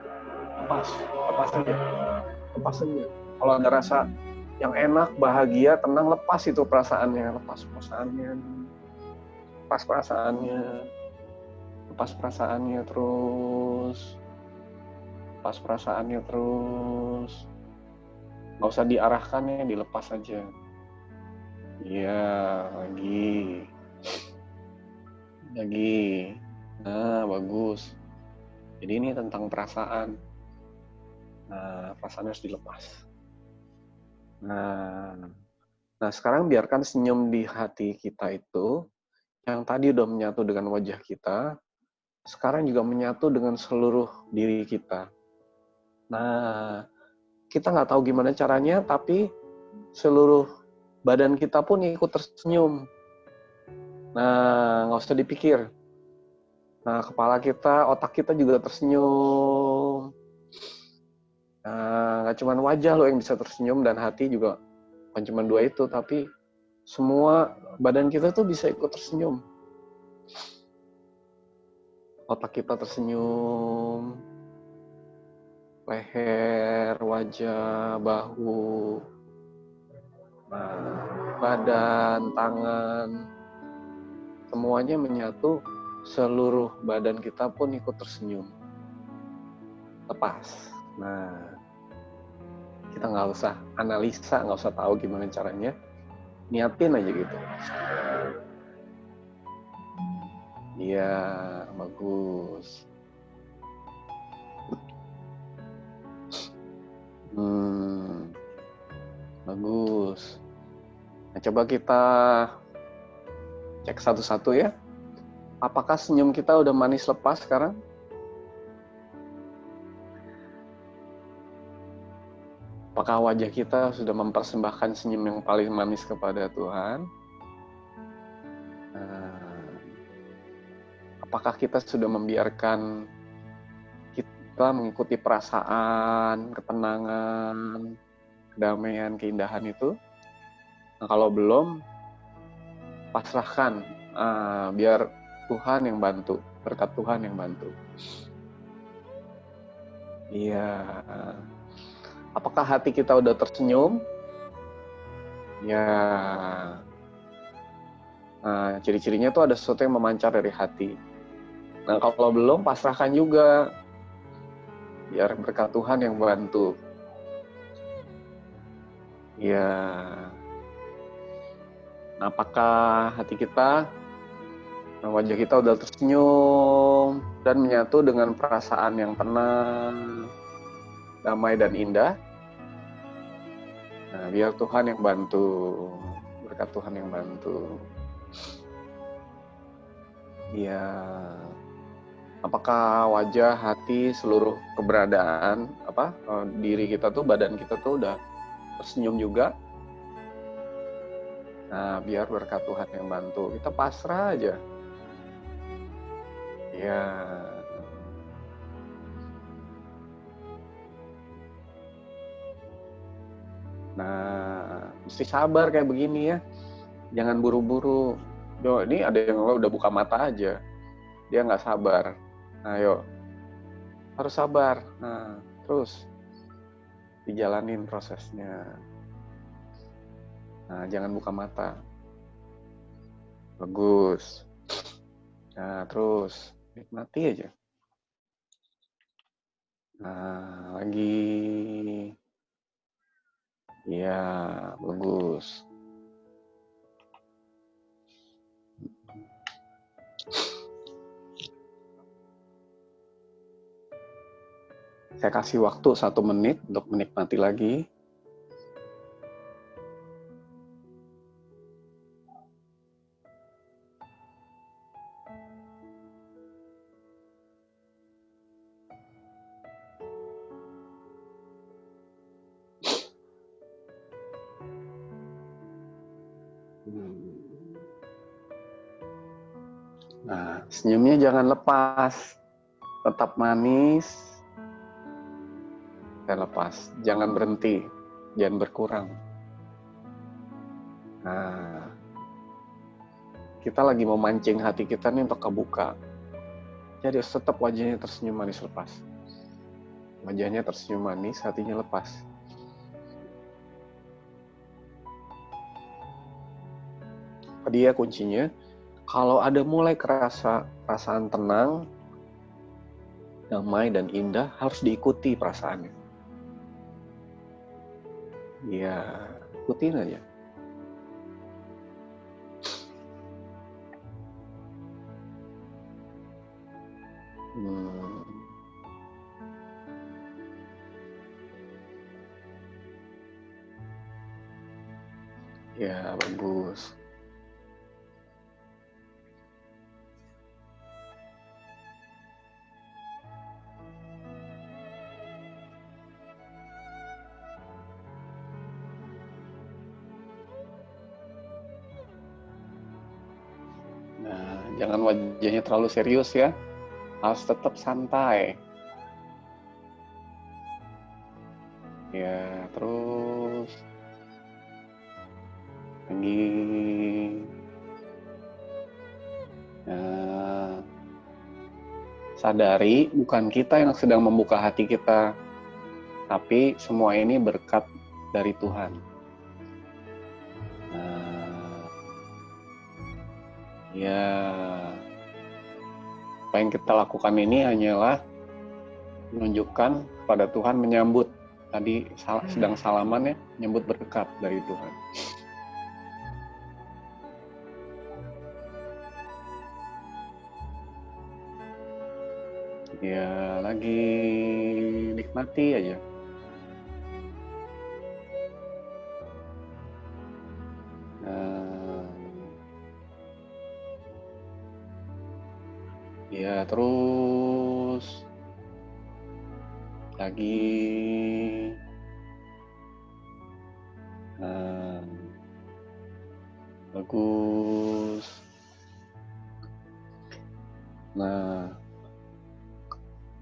lepas aja. Kalau ada rasa yang enak, bahagia, tenang, lepas itu perasaannya, lepas perasaannya terus, nggak usah diarahkan ya, dilepas aja. Iya, lagi, nah bagus. Jadi ini tentang perasaan. Nah, perasaan harus dilepas. Nah, sekarang biarkan senyum di hati kita itu, yang tadi udah menyatu dengan wajah kita, sekarang juga menyatu dengan seluruh diri kita. Nah, kita nggak tahu gimana caranya, tapi seluruh badan kita pun ikut tersenyum. Nah, nggak usah dipikir. Nah, kepala kita, otak kita juga tersenyum. Nah, nggak cuma wajah lo yang bisa tersenyum, dan hati juga bukan cuma dua itu, tapi semua badan kita tuh bisa ikut tersenyum. Otak kita tersenyum, leher, wajah, bahu, badan, tangan, semuanya menyatu, seluruh badan kita pun ikut tersenyum. Lepas. Nah, kita nggak usah analisa, nggak usah tahu gimana caranya, niatin aja gitu. Iya, bagus. Bagus. Nah, coba kita cek satu-satu ya. Apakah senyum kita udah manis lepas sekarang? Apakah wajah kita sudah mempersembahkan senyum yang paling manis kepada Tuhan? Apakah kita sudah membiarkan kita mengikuti perasaan, ketenangan, kedamaian, keindahan itu? Nah, kalau belum, pasrahkan. Biar Tuhan yang bantu, berkat Tuhan yang bantu. Iya. Apakah hati kita udah tersenyum? Ya. Nah, ciri-cirinya tuh ada sesuatu yang memancar dari hati. Nah, kalau belum, pasrahkan juga. Biar berkat Tuhan yang bantu. Ya. Nah, apakah hati kita, wajah kita udah tersenyum dan menyatu dengan perasaan yang tenang, damai dan indah? Nah, biar Tuhan yang bantu, berkat Tuhan yang bantu. Iya. Apakah wajah, hati, seluruh keberadaan, diri kita tuh, badan kita tuh udah tersenyum juga? Nah, biar berkat Tuhan yang bantu. Kita pasrah aja. Ya. Nah, mesti sabar kayak begini ya. Jangan buru-buru. Ini ada yang udah buka mata aja. Dia nggak sabar. Nah, yuk. Harus sabar. Nah, terus dijalanin prosesnya. Nah, jangan buka mata. Bagus. Nah, terus nikmati aja. Nah, lagi. Ya, bagus. Saya kasih waktu 1 menit untuk menikmati lagi. Nah, senyumnya jangan lepas. Tetap manis. dan lepas. Jangan berhenti, jangan berkurang. Nah, kita lagi memancing hati kita nih untuk kebuka. Jadi tetap wajahnya tersenyum manis lepas. Wajahnya tersenyum manis, hatinya lepas. Dia kuncinya, kalau ada mulai kerasa perasaan tenang, damai dan indah, harus diikuti perasaannya. Ya, ikutin aja. Ya, bagus. Nah, jangan wajahnya terlalu serius ya. Harus tetap santai. Ya, terus lagi. Nah, sadari bukan kita yang sedang membuka hati kita, tapi semua ini berkat dari Tuhan. Nah, ya, apa yang kita lakukan ini hanyalah menunjukkan pada Tuhan, menyambut. Tadi sedang salaman ya, menyambut berkat dari Tuhan. Ya, lagi nikmati aja. Ya, terus lagi bagus. Nah,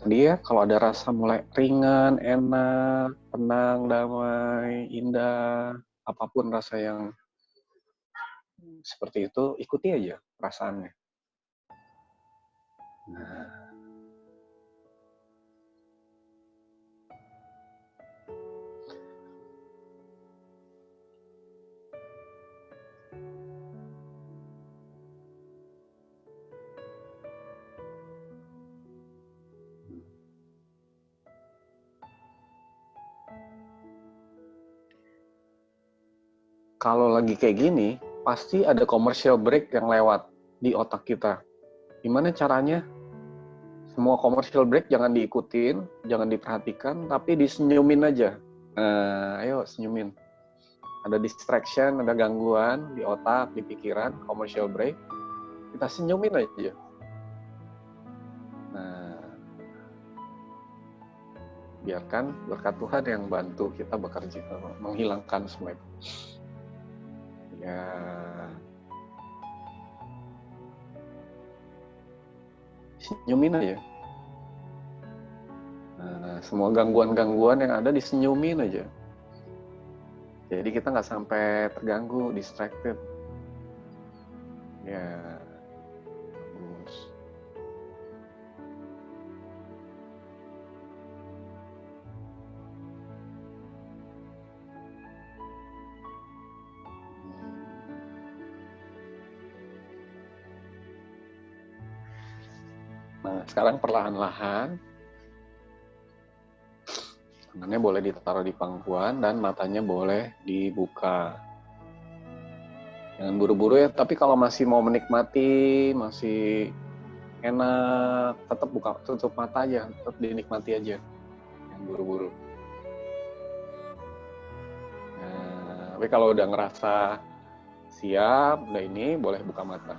dia kalau ada rasa mulai ringan, enak, tenang, damai, indah, apapun rasa yang seperti itu, ikuti aja perasaannya. Nah, kalau lagi kayak gini, pasti ada commercial break yang lewat di otak kita. Gimana caranya? Semua commercial break jangan diikutin, jangan diperhatikan, tapi disenyumin aja. Ayo senyumin. Ada distraction, ada gangguan di otak, di pikiran, commercial break. Kita senyumin aja. Nah, biarkan berkat Tuhan yang bantu kita bekerja, menghilangkan semua itu. Ya, senyumin aja. Nah, semua gangguan-gangguan yang ada disenyumin aja. Jadi kita nggak sampai terganggu, distracted. Ya, bagus. Nah, sekarang perlahan-lahan tangannya boleh ditaruh di pangkuan dan matanya boleh dibuka. Jangan buru-buru ya, tapi kalau masih mau menikmati, masih enak, tetap buka, tutup mata aja, tetap dinikmati aja. Jangan buru-buru. Nah, tapi kalau udah ngerasa siap, udah ini, boleh buka mata.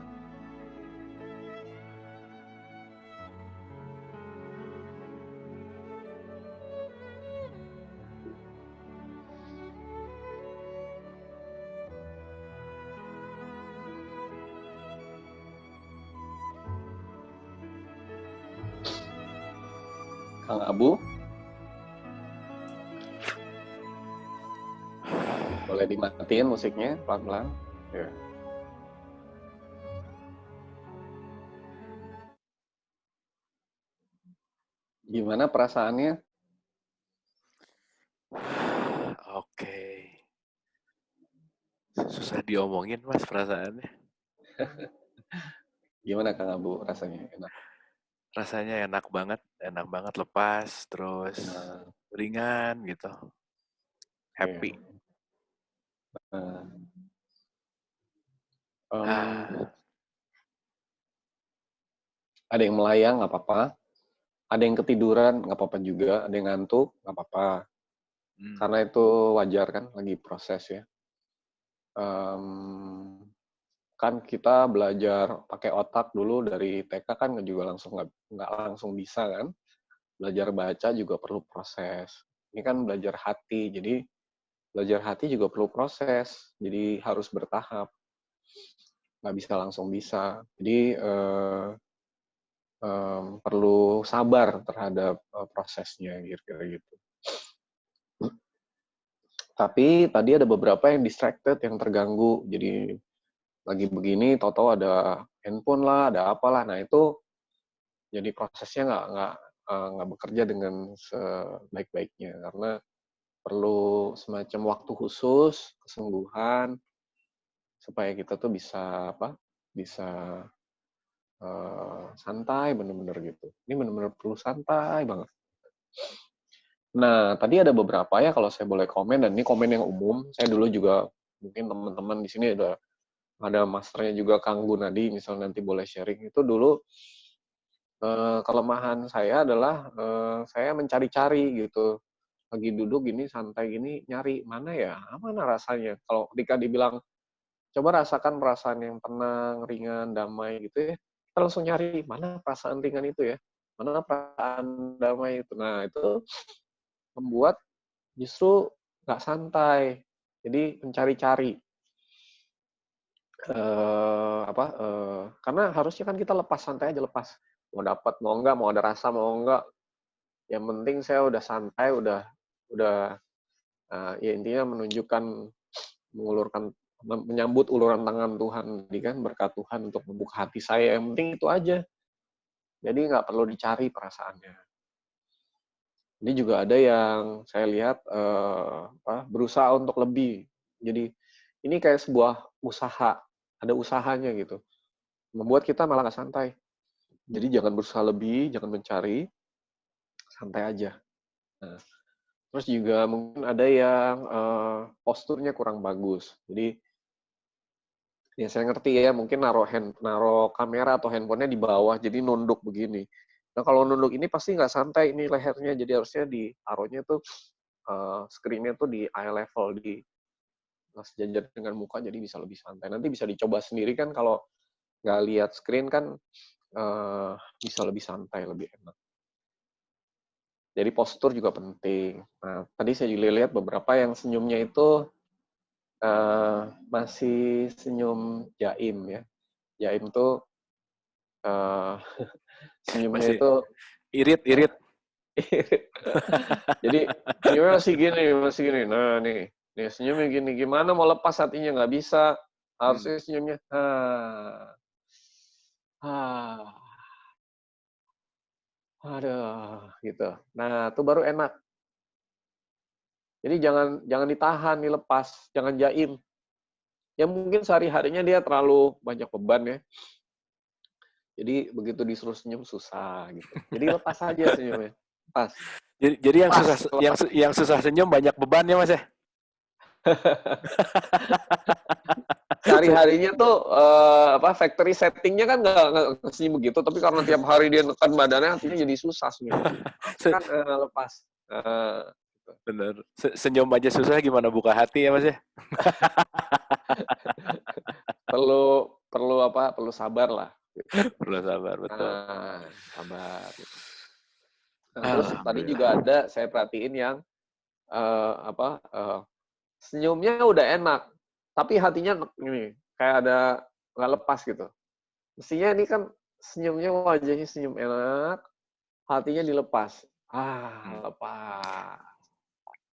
Kang Abu? Boleh dimatiin musiknya pelan-pelan. Ya. Gimana perasaannya? Oke. Susah diomongin, Mas, perasaannya. Gimana Kang Abu rasanya? Enak. Rasanya enak banget lepas, terus Nah, ringan gitu. Happy. iya. Nah, Ah, ada yang melayang nggak apa-apa, ada yang ketiduran nggak apa-apa juga, ada yang ngantuk nggak apa-apa, karena itu wajar kan, lagi proses ya. Kan kita belajar pakai otak dulu dari TK kan juga langsung nggak langsung bisa kan. Belajar baca juga perlu proses. Ini kan belajar hati, jadi belajar hati juga perlu proses. Jadi harus bertahap, nggak bisa langsung bisa. Jadi perlu sabar terhadap prosesnya, kira-kira gitu. Tapi tadi ada beberapa yang distracted, yang terganggu. Jadi lagi begini, tahu-tahu ada handphone lah, ada apalah. Nah itu jadi prosesnya nggak bekerja dengan sebaik-baiknya karena perlu semacam waktu khusus, kesungguhan supaya kita tuh bisa bisa santai bener-bener gitu. Ini bener-bener perlu santai banget. Nah, tadi ada beberapa ya kalau saya boleh komen, dan ini komen yang umum. Saya dulu juga, mungkin teman-teman di sini ada masternya juga, Kang Gunadi, misalnya nanti boleh sharing. Itu dulu kelemahan saya adalah saya mencari-cari gitu. Lagi duduk gini, santai gini, nyari, mana ya, mana rasanya. Kalau ketika dibilang, coba rasakan perasaan yang tenang, ringan, damai gitu ya, kita langsung nyari, mana perasaan ringan itu ya, mana perasaan damai itu. Nah, itu membuat justru nggak santai. Jadi mencari-cari. Karena harusnya kan kita lepas, santai aja, lepas. Mau dapat, mau enggak, mau ada rasa, mau enggak. Yang penting saya udah santai, udah ya intinya menunjukkan, menyambut uluran tangan Tuhan, jadi kan berkat Tuhan untuk membuka hati saya. Yang penting itu aja. Jadi nggak perlu dicari perasaannya. Ini juga ada yang saya lihat berusaha untuk lebih. Jadi ini kayak sebuah usaha, ada usahanya gitu. Membuat kita malah nggak santai. Jadi jangan berusaha lebih, jangan mencari, santai aja. Nah, terus juga mungkin ada yang posturnya kurang bagus. Jadi ya saya ngerti ya, mungkin naruh kamera atau handphonenya di bawah, jadi nunduk begini. Nah kalau nunduk ini pasti nggak santai ini lehernya, jadi harusnya ditaruhnya tuh screen-nya tuh di eye level, di sejajar dengan muka, jadi bisa lebih santai. Nanti bisa dicoba sendiri kan, kalau nggak lihat screen kan bisa lebih santai, lebih enak. Jadi postur juga penting. Nah tadi saya juga lihat beberapa yang senyumnya itu masih senyum jaim ya. Jaim tuh senyumnya masih itu irit. jadi senyumnya masih gini. Nah nih senyumnya gini. Gimana mau lepas hatinya, nggak bisa. Harusnya senyumnya aduh gitu. Nah itu baru enak. Jadi jangan ditahan, dilepas, jangan jaim. Ya mungkin sehari-harinya dia terlalu banyak beban ya. Jadi begitu disuruh senyum susah gitu. Jadi lepas aja senyumnya. Lepas. Jadi Lepas. yang susah senyum banyak beban ya, Mas ya? Sehari-harinya tuh factory settingnya kan nggak senyum begitu, tapi karena tiap hari dia nekan badannya, artinya jadi susah senyum. Kan lepas. Bener. Senyum aja susah, gimana buka hati ya, Mas ya? perlu sabar lah. Perlu sabar, betul. Sabar. Gitu. Nah, terus tadi juga ada saya perhatiin yang senyumnya udah enak, tapi hatinya ini kayak ada nggak lepas gitu. Mestinya ini kan senyumnya, wajahnya senyum enak, hatinya dilepas.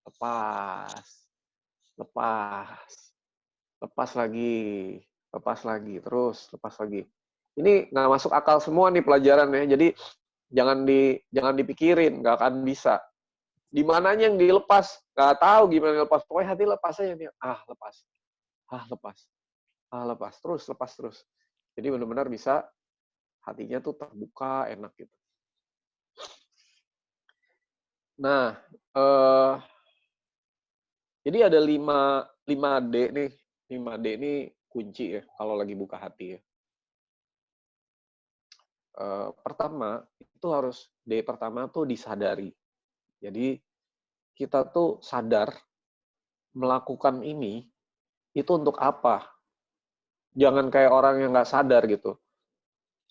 Lepas. lepas, lepas lagi, terus lepas lagi. Ini nggak masuk akal semua nih pelajarannya. Jadi jangan dipikirin, nggak akan bisa. Di mananya yang dilepas, nggak tahu gimana lepas. Pokoknya hati lepas aja nih. Lepas, lepas, lepas, lepas terus. Jadi benar-benar bisa hatinya tuh terbuka, enak gitu. Nah, jadi ada 5D nih. 5D ini kunci ya kalau lagi buka hati ya. Pertama, itu harus D pertama tuh disadari. Jadi kita tuh sadar melakukan ini itu untuk apa. Jangan kayak orang yang nggak sadar gitu.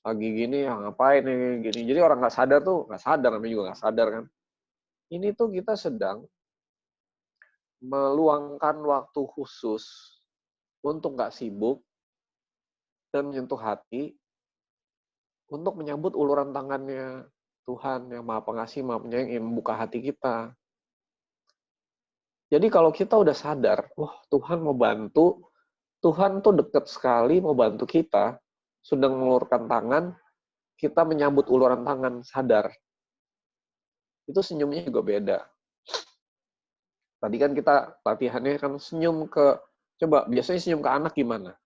Lagi gini, ngapain nih gini. Jadi orang nggak sadar tuh nggak sadar, namanya juga nggak sadar kan. Ini tuh kita sedang meluangkan waktu khusus untuk nggak sibuk dan menyentuh hati untuk menyambut uluran tangannya Tuhan yang Maha Pengasih, Maha Penyayang yang membuka hati kita. Jadi kalau kita udah sadar, Tuhan mau bantu, Tuhan tuh deket sekali mau bantu kita, sedang mengulurkan tangan, kita menyambut uluran tangan, sadar. Itu senyumnya juga beda. Tadi kan kita latihannya kan senyum coba biasanya senyum ke anak gimana?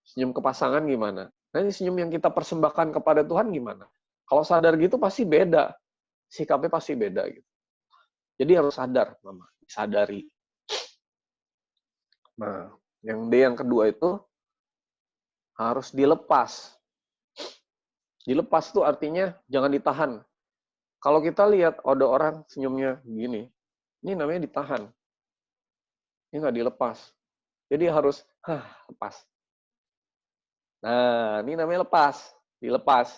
Senyum ke pasangan gimana? Nanti senyum yang kita persembahkan kepada Tuhan gimana? Kalau sadar gitu pasti beda. Sikapnya pasti beda gitu. Jadi harus sadar, Mama. Sadari. Nah, yang D yang kedua itu harus dilepas. Dilepas itu artinya jangan ditahan. Kalau kita lihat ada orang senyumnya begini, ini namanya ditahan. Ini nggak dilepas. Jadi harus, lepas. Nah, ini namanya lepas. Dilepas.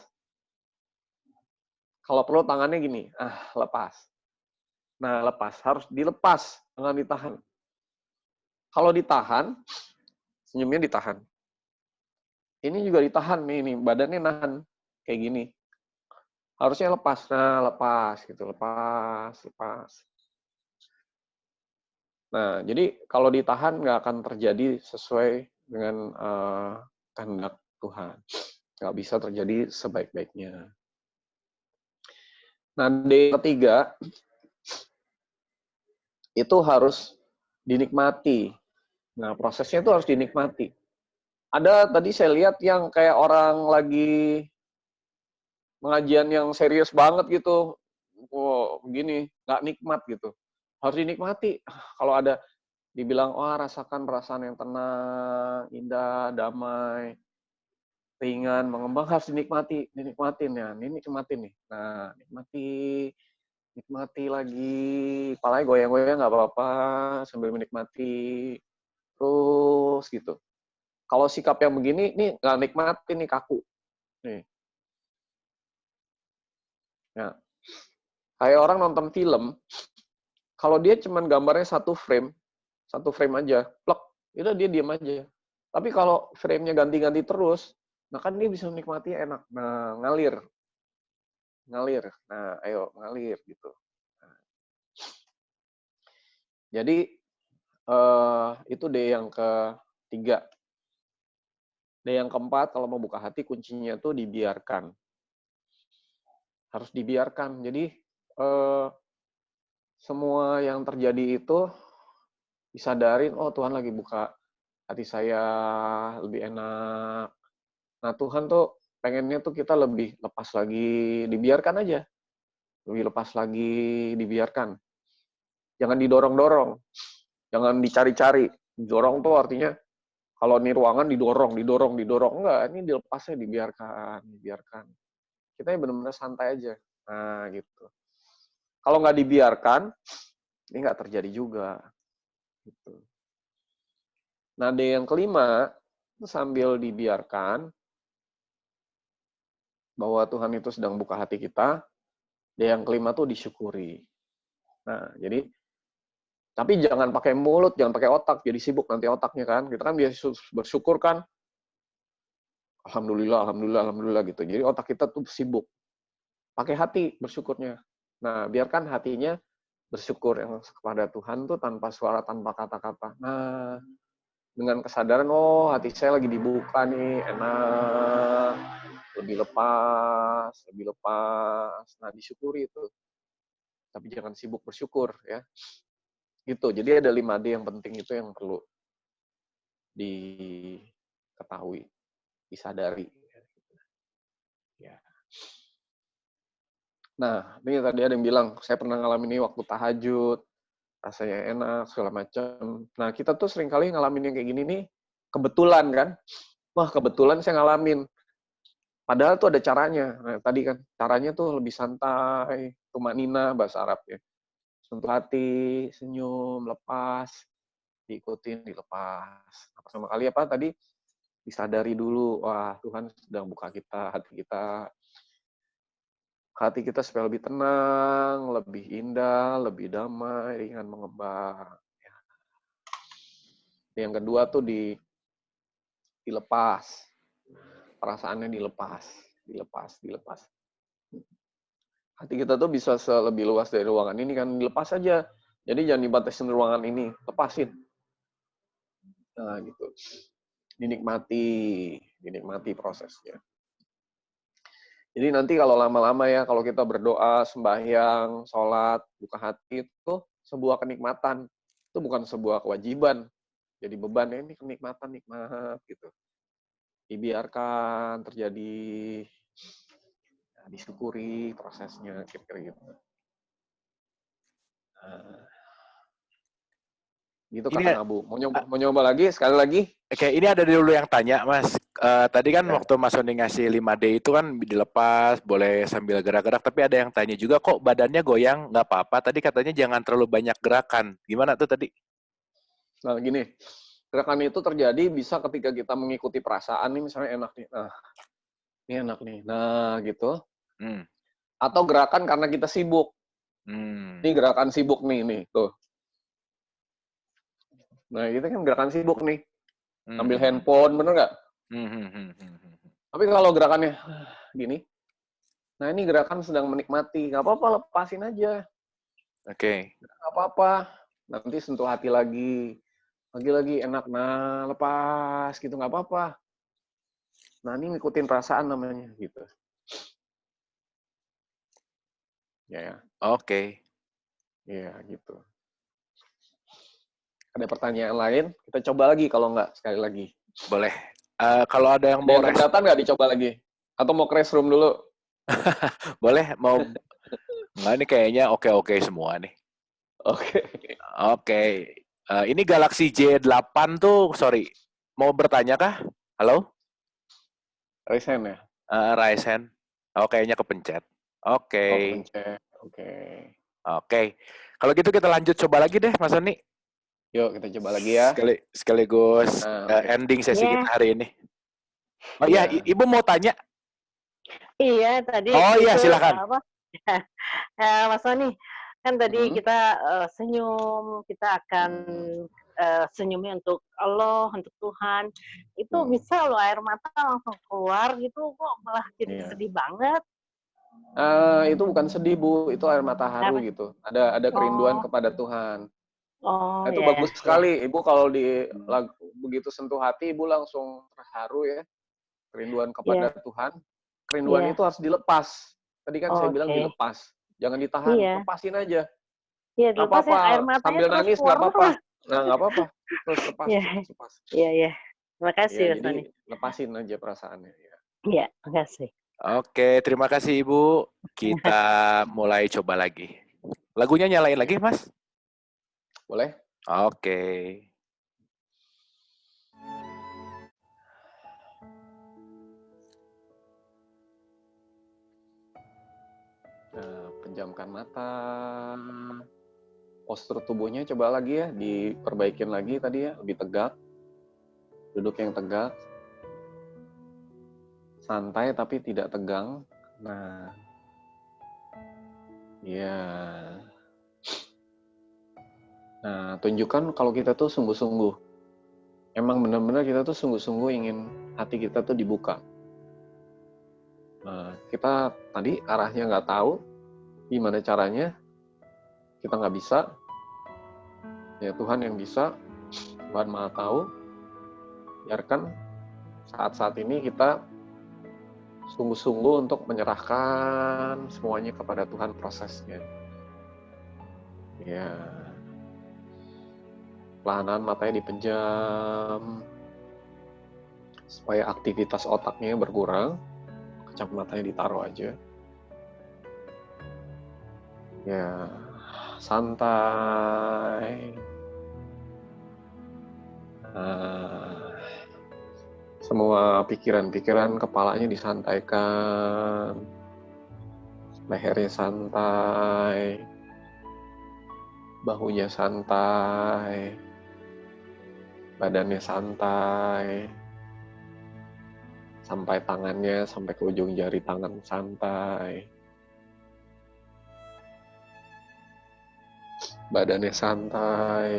Kalau perlu tangannya gini, lepas. Nah, lepas. Harus dilepas, jangan ditahan. Kalau ditahan, senyumnya ditahan. Ini juga ditahan nih, badannya nahan. Kayak gini. Harusnya lepas. Nah, lepas gitu, lepas. Nah, jadi kalau ditahan nggak akan terjadi sesuai dengan kehendak Tuhan. Nggak bisa terjadi sebaik-baiknya. Nah, D ketiga, itu harus dinikmati. Nah, prosesnya itu harus dinikmati. Ada tadi saya lihat yang kayak orang lagi pengajian yang serius banget gitu. Begini, nggak nikmat gitu. Harus dinikmati. Kalau ada dibilang, rasakan perasaan yang tenang, indah, damai, ringan, mengembang, harus dinikmatin ya. Ini nikmatin nih. Nah, nikmati lagi, kepalanya goyang-goyang nggak apa-apa, sambil menikmati, terus gitu. Kalau sikap yang begini, nih nggak nikmatin nih, kaku. Nih. Ya. Kayak orang nonton film, kalau dia cuman gambarnya satu frame aja, plek, itu dia diam aja. Tapi kalau frame-nya ganti-ganti terus, nah kan dia bisa menikmati enak. Nah, ngalir. Nah, ayo ngalir gitu. Nah. Jadi itu D yang ketiga. D yang keempat, kalau mau buka hati, kuncinya tuh dibiarkan. Harus dibiarkan. Jadi semua yang terjadi itu disadarin, Tuhan lagi buka hati saya lebih enak. Nah, Tuhan tuh pengennya tuh kita lebih lepas lagi, dibiarkan aja. Lebih lepas lagi, dibiarkan. Jangan didorong-dorong. Jangan dicari-cari. Dorong tuh artinya kalau ini ruangan didorong. Enggak, ini dilepasnya dibiarkan. Kita benar-benar santai aja. Nah, gitu. Kalau nggak dibiarkan, ini nggak terjadi juga. Gitu. Nah, D yang kelima, sambil dibiarkan, bahwa Tuhan itu sedang buka hati kita, D yang kelima tuh disyukuri. Nah, jadi, tapi jangan pakai mulut, jangan pakai otak, jadi sibuk nanti otaknya kan. Kita kan biasa bersyukur kan, alhamdulillah gitu. Jadi otak kita tuh sibuk. Pakai hati bersyukurnya. Nah, biarkan hatinya bersyukur yang kepada Tuhan tuh tanpa suara, tanpa kata-kata. Nah, dengan kesadaran, oh hati saya lagi dibuka nih, enak, lebih lepas, lebih lepas. Nah, disyukuri itu. Tapi jangan sibuk bersyukur ya. Gitu. Jadi ada 5D yang penting itu yang perlu diketahui, disadari. Ya. Nah, ini tadi ada yang bilang, saya pernah ngalamin ini waktu tahajud, rasanya enak, segala macam. Nah, kita tuh seringkali ngalamin yang kayak gini nih, kebetulan kan. Wah, kebetulan saya ngalamin. Padahal tuh ada caranya. Nah, tadi kan, caranya tuh lebih santai, tumanina bahasa Arabnya. Sentuh hati, senyum, lepas, diikutin, dilepas. Pertama kali apa tadi? Disadari dulu, wah Tuhan sedang buka kita, hati kita supaya lebih tenang, lebih indah, lebih damai, ringan mengembang. Yang kedua tuh dilepas, perasaannya dilepas. Hati kita tuh bisa lebih luas dari ruangan ini kan, dilepas aja. Jadi jangan dibatasin ruangan ini, lepasin. Nah gitu, dinikmati prosesnya. Jadi nanti kalau lama-lama ya, kalau kita berdoa, sembahyang, sholat, buka hati, itu sebuah kenikmatan. Itu bukan sebuah kewajiban. Jadi beban ya, ini kenikmatan, nikmat gitu. Dibiarkan terjadi, disyukuri prosesnya, kira-kira gitu. Gitu Ini Kakak Abu. Mau nyoba lagi, sekali lagi? Oke, ini ada dulu yang tanya, Mas. Tadi kan Ya. waktu Mas Sony ngasih 5D itu kan dilepas, boleh sambil gerak-gerak, tapi ada yang tanya juga, kok badannya goyang, nggak apa-apa. Tadi katanya jangan terlalu banyak gerakan. Gimana tuh tadi? Nah, gini. Gerakan itu terjadi bisa ketika kita mengikuti perasaan nih, misalnya enak nih. Nah, ini enak nih. Nah, gitu. Atau gerakan karena kita sibuk. Ini gerakan sibuk nih, tuh. Nah, itu kan gerakan sibuk nih. Ambil handphone, bener nggak? Tapi kalau gerakannya gini, nah ini gerakan sedang menikmati. Nggak apa-apa, lepasin aja. Oke. Nggak apa-apa. Nanti sentuh hati lagi. Lagi-lagi enak. Nah, lepas gitu. Nggak apa-apa. Nah, ini ngikutin perasaan namanya. Gitu. Ya. Oke. Iya, gitu. Ada pertanyaan lain? Kita coba lagi kalau nggak, sekali lagi. Boleh. Kalau ada yang Ada mau yang keberatan nggak dicoba lagi? Atau mau ke restroom dulu? Boleh, mau... Nggak, ini kayaknya oke-oke semua nih. Oke. Oke. Ini Galaxy J8 tuh, sorry. Mau bertanya kah? Halo? Resen ya? Raisen. Oh, kayaknya kepencet. Oke. Oh, kepencet. Oke. Oke. Kalau gitu kita lanjut coba lagi deh, Mas Sony. Yuk, kita coba lagi ya. Sekaligus ending sesi kita hari ini. Oh iya, Ibu mau tanya? Iya, tadi oh iya, silakan. Apa? Mas Sony, kan tadi kita senyum, kita akan senyumnya untuk Allah, untuk Tuhan. Itu bisa loh air mata langsung keluar gitu, kok malah jadi sedih banget. Itu bukan sedih, Bu. Itu air mata haru gitu. Ada kerinduan kepada Tuhan. Oh, itu bagus sekali. Ibu kalau begitu sentuh hati, Ibu langsung terharu ya. Kerinduan kepada Tuhan. Kerinduan itu harus dilepas. Tadi kan saya bilang dilepas. Jangan ditahan, lepasin aja. Iya, nggak apa-apa. air matanya Sambil terus nangis nggak apa-apa. Nah, nggak apa-apa. Terus lepas. Iya. Terima kasih, Mas Sony. Lepasin aja perasaannya. Iya, terima kasih. Oke, terima kasih Ibu. Kita mulai coba lagi. Lagunya nyalain lagi, Mas? Boleh? Oke. Pejamkan mata. Postur tubuhnya coba lagi ya, diperbaikin lagi tadi ya, lebih tegak. Duduk yang tegak. Santai tapi tidak tegang. Nah. Ya. Nah, tunjukkan kalau kita tuh sungguh-sungguh. Emang benar-benar kita tuh sungguh-sungguh ingin hati kita tuh dibuka. Nah, kita tadi arahnya nggak tahu, gimana caranya. kita nggak bisa. Ya Tuhan yang bisa, Tuhan Maha Tahu. Biarkan saat-saat ini kita sungguh-sungguh untuk menyerahkan semuanya kepada Tuhan prosesnya. Ya, pelanan matanya dipejam supaya aktivitas otaknya berkurang. Kacamatanya ditaruh aja. Ya, santai. Semua pikiran-pikiran kepalanya disantaikan. Lehernya santai. Bahunya santai. Badannya santai. Sampai tangannya, sampai ke ujung jari tangan santai. Badannya santai.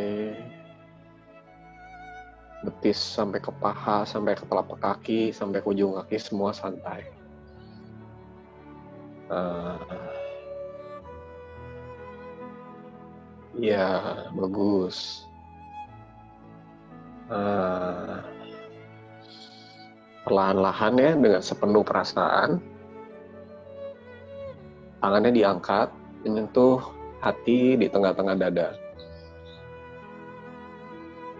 Betis sampai ke paha, sampai ke telapak kaki, sampai ke ujung kaki, semua santai. Iya, bagus. Perlahan-lahan ya, dengan sepenuh perasaan, tangannya diangkat, menyentuh hati di tengah-tengah dada.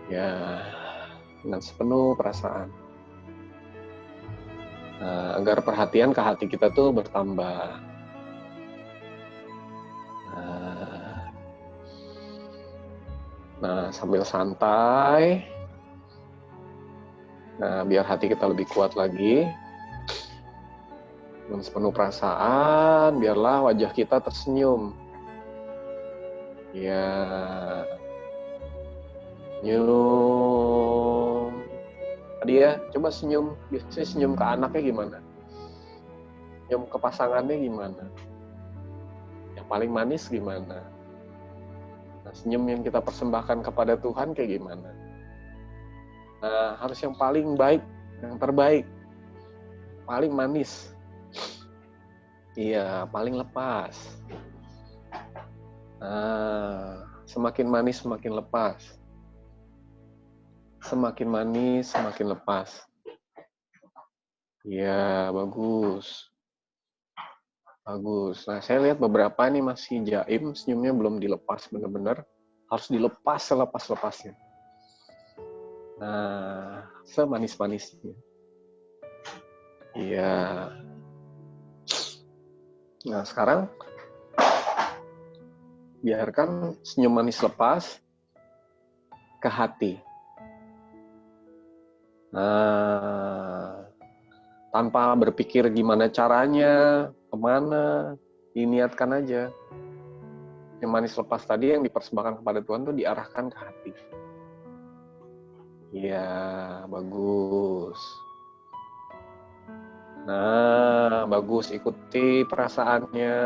Ya, dengan sepenuh perasaan. Agar perhatian ke hati kita tuh bertambah. Nah, sambil santai. Nah, biar hati kita lebih kuat lagi. Dengan sepenuh perasaan, biarlah wajah kita tersenyum. Ya, senyum. Tadi ya, coba senyum. Biasanya senyum ke anaknya gimana? Senyum ke pasangannya gimana? Yang paling manis gimana? Nah, senyum yang kita persembahkan kepada Tuhan kayak gimana? Nah, harus yang paling baik, yang terbaik. Paling manis. Iya, paling lepas. Nah, semakin manis, semakin lepas. Semakin manis, semakin lepas. Iya, bagus. Bagus. Nah, saya lihat beberapa nih masih jaim, senyumnya belum dilepas benar-benar. Harus dilepas selepas-lepasnya. Nah, semanis-manisnya. Iya. Nah, sekarang biarkan senyum manis lepas ke hati. Nah, tanpa berpikir gimana caranya, kemana, diniatkan aja. Yang manis lepas tadi yang dipersembahkan kepada Tuhan tuh diarahkan ke hati. Iya, bagus. Nah, bagus. Ikuti perasaannya.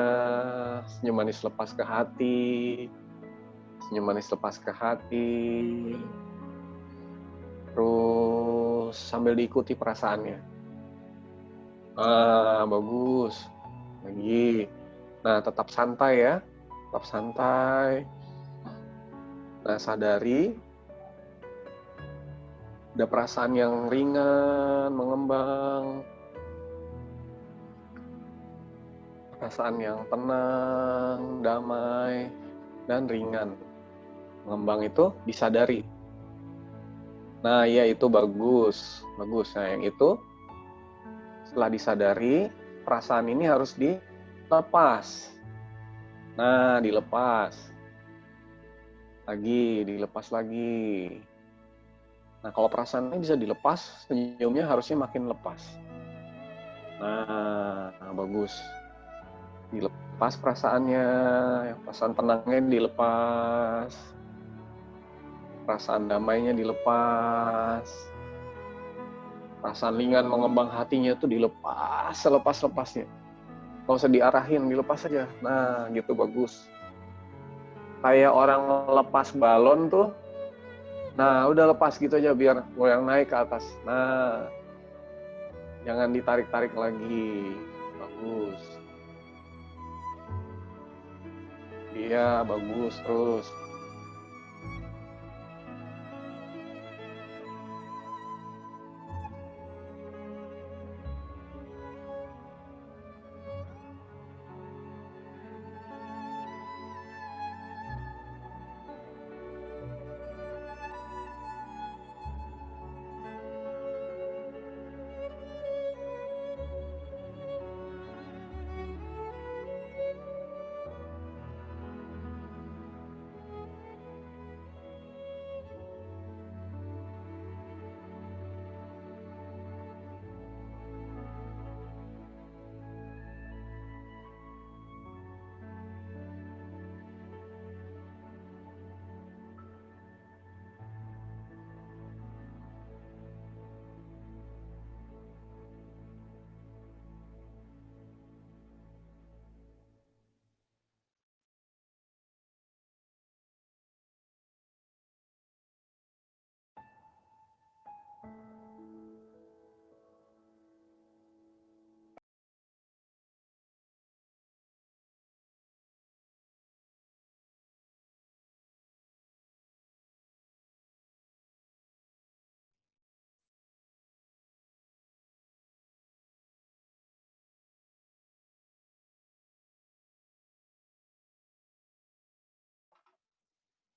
Senyum manis lepas ke hati. Senyum manis lepas ke hati. Terus sambil diikuti perasaannya. Bagus. Lagi. Nah, tetap santai ya. Tetap santai. Nah, sadari ada perasaan yang ringan, mengembang. Perasaan yang tenang, damai, dan ringan. Mengembang itu disadari. Nah, ya itu bagus. Bagus. Nah, yang itu setelah disadari, perasaan ini harus dilepas. Nah, dilepas. Lagi, dilepas lagi. Nah, kalau perasaan ini bisa dilepas, senyumnya harusnya makin lepas. Nah, bagus. Dilepas perasaannya, perasaan tenangnya dilepas. Perasaan damainya dilepas. Perasaan ringan mengembang hatinya itu dilepas, selepas-lepasnya. Nggak usah diarahin, dilepas aja. Nah, gitu bagus. Kayak orang lepas balon tuh. Nah, udah lepas gitu aja biar goyang naik ke atas. Nah, jangan ditarik-tarik lagi. Bagus. Iya, bagus terus.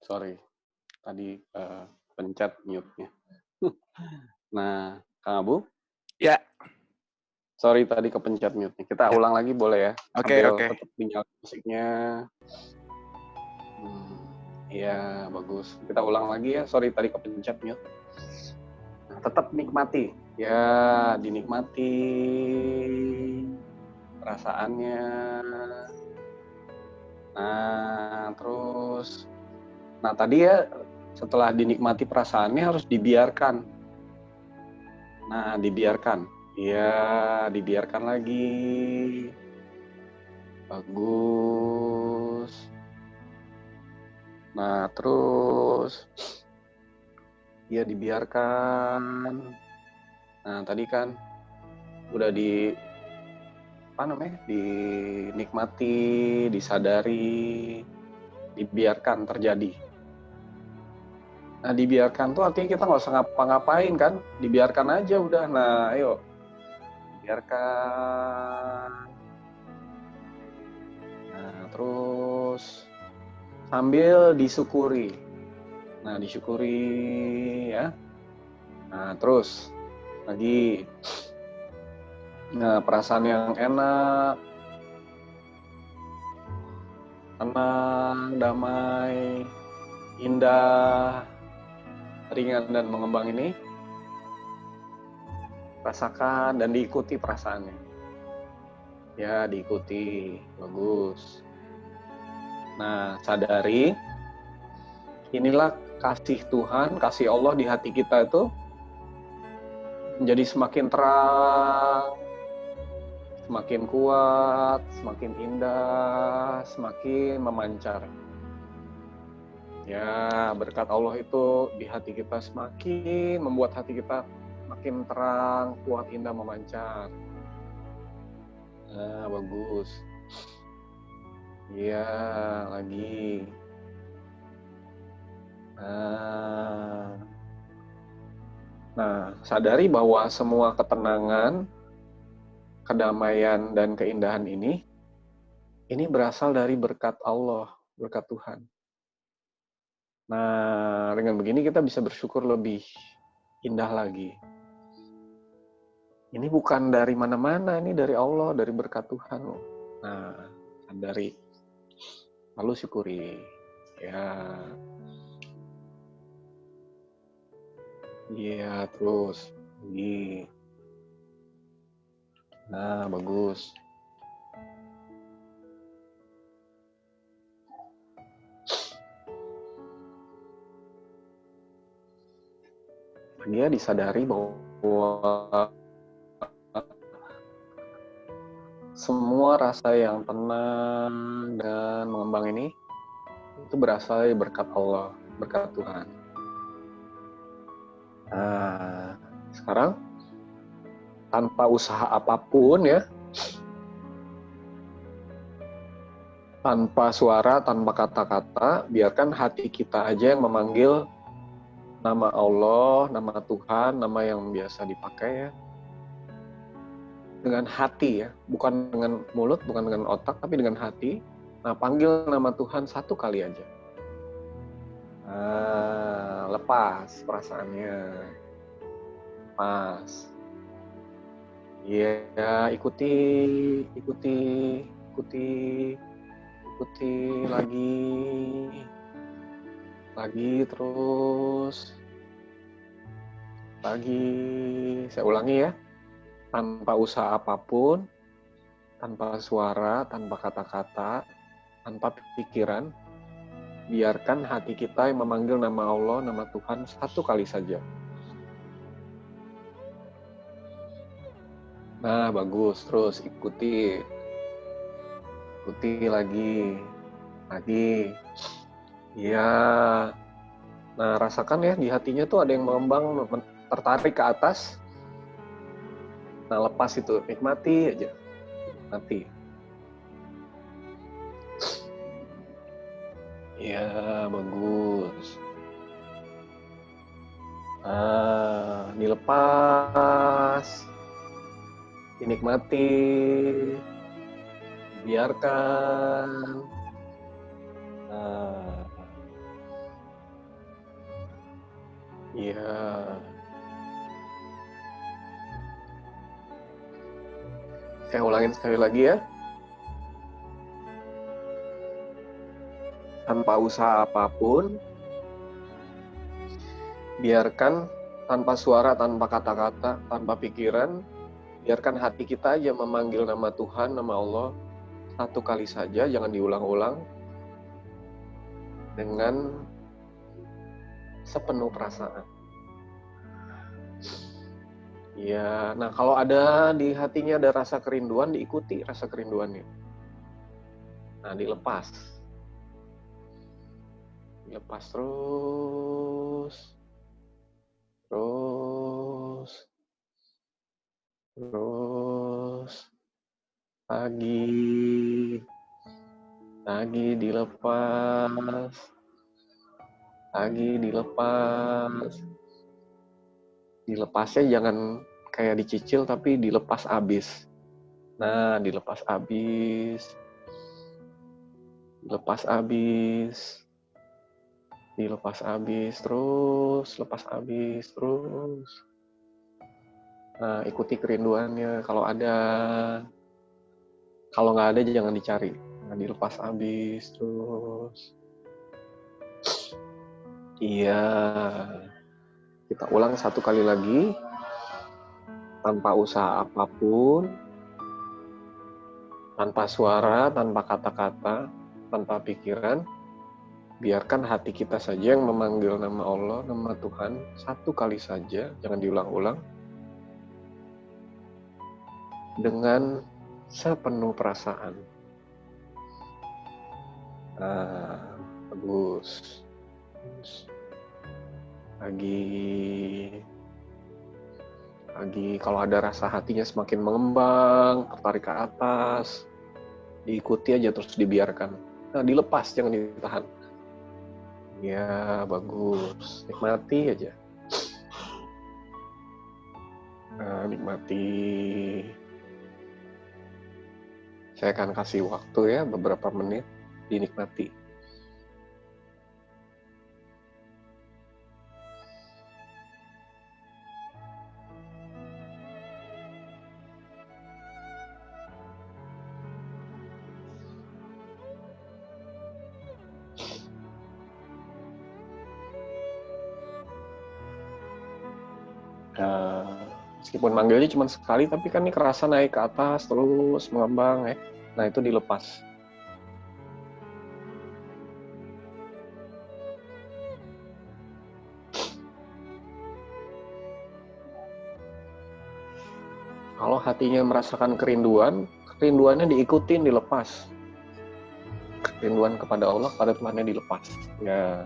Sorry, tadi pencet mute-nya. Nah, Kang Abu? Ya. Sorry tadi kepencet mute-nya. Kita Ya. ulang lagi boleh ya? Oke. Tetap tinggal musiknya. Iya, bagus. Kita ulang lagi ya. Sorry tadi kepencet mute. Nah, tetap nikmati. Ya, dinikmati perasaannya. Nah, terus. Nah, tadi ya setelah dinikmati perasaannya harus dibiarkan. Nah, dibiarkan. Ya, dibiarkan lagi. Bagus. Nah, terus. Ya, dibiarkan. Nah, tadi kan udah dinikmati, disadari, dibiarkan terjadi. Nah, dibiarkan tuh artinya kita nggak usah ngapa-ngapain kan, dibiarkan aja udah. Nah, ayo, biarkan. Nah, terus sambil disyukuri. Nah, disyukuri ya. Nah, terus lagi. Nah, perasaan yang enak, tenang, damai, indah, ringan dan mengembang ini, rasakan dan diikuti perasaannya. Ya, diikuti. Bagus. Nah, sadari, inilah kasih Tuhan, kasih Allah di hati kita itu menjadi semakin terang, semakin kuat, semakin indah, semakin memancar. Ya, berkat Allah itu di hati kita semakin membuat hati kita makin terang, kuat, indah, memancar. Nah, bagus. Iya, lagi. Nah, sadari bahwa semua ketenangan, kedamaian, dan keindahan ini berasal dari berkat Allah, berkat Tuhan. Nah, dengan begini kita bisa bersyukur lebih indah lagi. Ini bukan dari mana-mana, ini dari Allah, dari berkat Tuhan. Nah, sadari. Lalu syukuri. Ya. Iya, terus. Lagi. Nah, bagus. Dia disadari bahwa semua rasa yang tenang dan mengembang ini itu berasal dari berkat Allah, berkat Tuhan. Nah, sekarang tanpa usaha apapun ya, Tanpa suara, tanpa kata-kata, biarkan hati kita aja yang memanggil nama Allah, nama Tuhan, nama yang biasa dipakai ya. Dengan hati ya, bukan dengan mulut, bukan dengan otak, tapi dengan hati. Nah, panggil nama Tuhan 1 kali aja. Nah, lepas perasaannya. Lepas. Iya, ikuti lagi terus. Lagi, saya ulangi ya. Tanpa usaha apapun, tanpa suara, tanpa kata-kata, tanpa pikiran, biarkan hati kita yang memanggil nama Allah, nama Tuhan 1 kali saja. Nah, bagus. Terus ikuti lagi. Iya. Nah, rasakan ya di hatinya tuh ada yang mengembang, tertarik ke atas. Nah, lepas itu, nikmati aja. Nikmati. Iya, bagus. Nah, dilepas. Dinikmati. Biarkan. Nah. Iya. Saya ulangin sekali lagi ya. Tanpa usaha apapun, biarkan tanpa suara, tanpa kata-kata, tanpa pikiran, biarkan hati kita aja memanggil nama Tuhan, nama Allah 1 kali saja, jangan diulang-ulang, dengan sepenuh perasaan. Ya, nah kalau ada di hatinya ada rasa kerinduan, diikuti rasa kerinduannya. Nah, dilepas. Dilepas terus. Lagi dilepas. Dilepasnya jangan kayak dicicil, tapi dilepas abis. Nah, dilepas abis. Dilepas terus, lepas abis terus. Nah, ikuti kerinduannya kalau ada. Kalau nggak ada, jangan dicari. Nah, dilepas abis terus. Iya. Kita ulang 1 kali lagi. Tanpa usaha apapun, tanpa suara, tanpa kata-kata, tanpa pikiran, biarkan hati kita saja yang memanggil nama Allah, nama Tuhan 1 kali saja, jangan diulang-ulang, dengan sepenuh perasaan. Nah, bagus. Lagi, kalau ada rasa hatinya semakin mengembang, tertarik ke atas, diikuti aja terus dibiarkan. Nah, dilepas, jangan ditahan. Ya, bagus. Nikmati aja. Nah, nikmati. Saya akan kasih waktu ya, beberapa menit, dinikmati. Nah, meskipun manggilnya cuma sekali, tapi kan ini kerasa naik ke atas, terus mengembang ya. Nah, itu dilepas. Kalau hatinya merasakan kerinduannya diikutin, dilepas. Kerinduan kepada Allah, pada Tuhannya dilepas. Ya.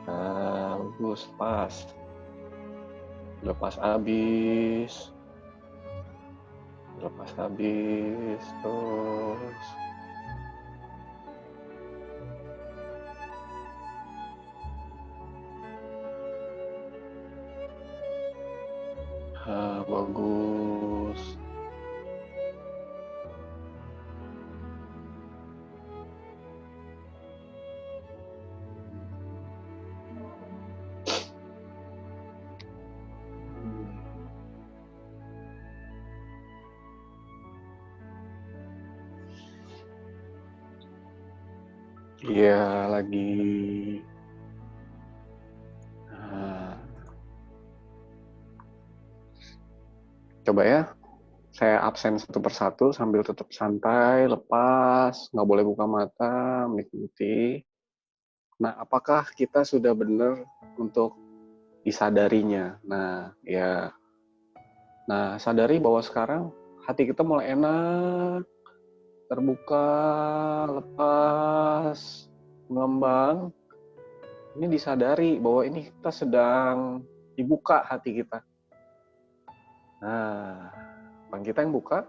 Nah, bagus, pas. Lepas habis terus. bagus. Iya, lagi. Nah, coba ya, saya absen satu persatu sambil tetap santai, lepas, nggak boleh buka mata, menikmati. Nah, apakah kita sudah benar untuk disadarinya? Nah, ya. Nah, sadari bahwa sekarang hati kita mulai enak, terbuka, lepas, mengembang. Ini disadari bahwa ini kita sedang dibuka hati kita. Nah, bukan kita yang buka,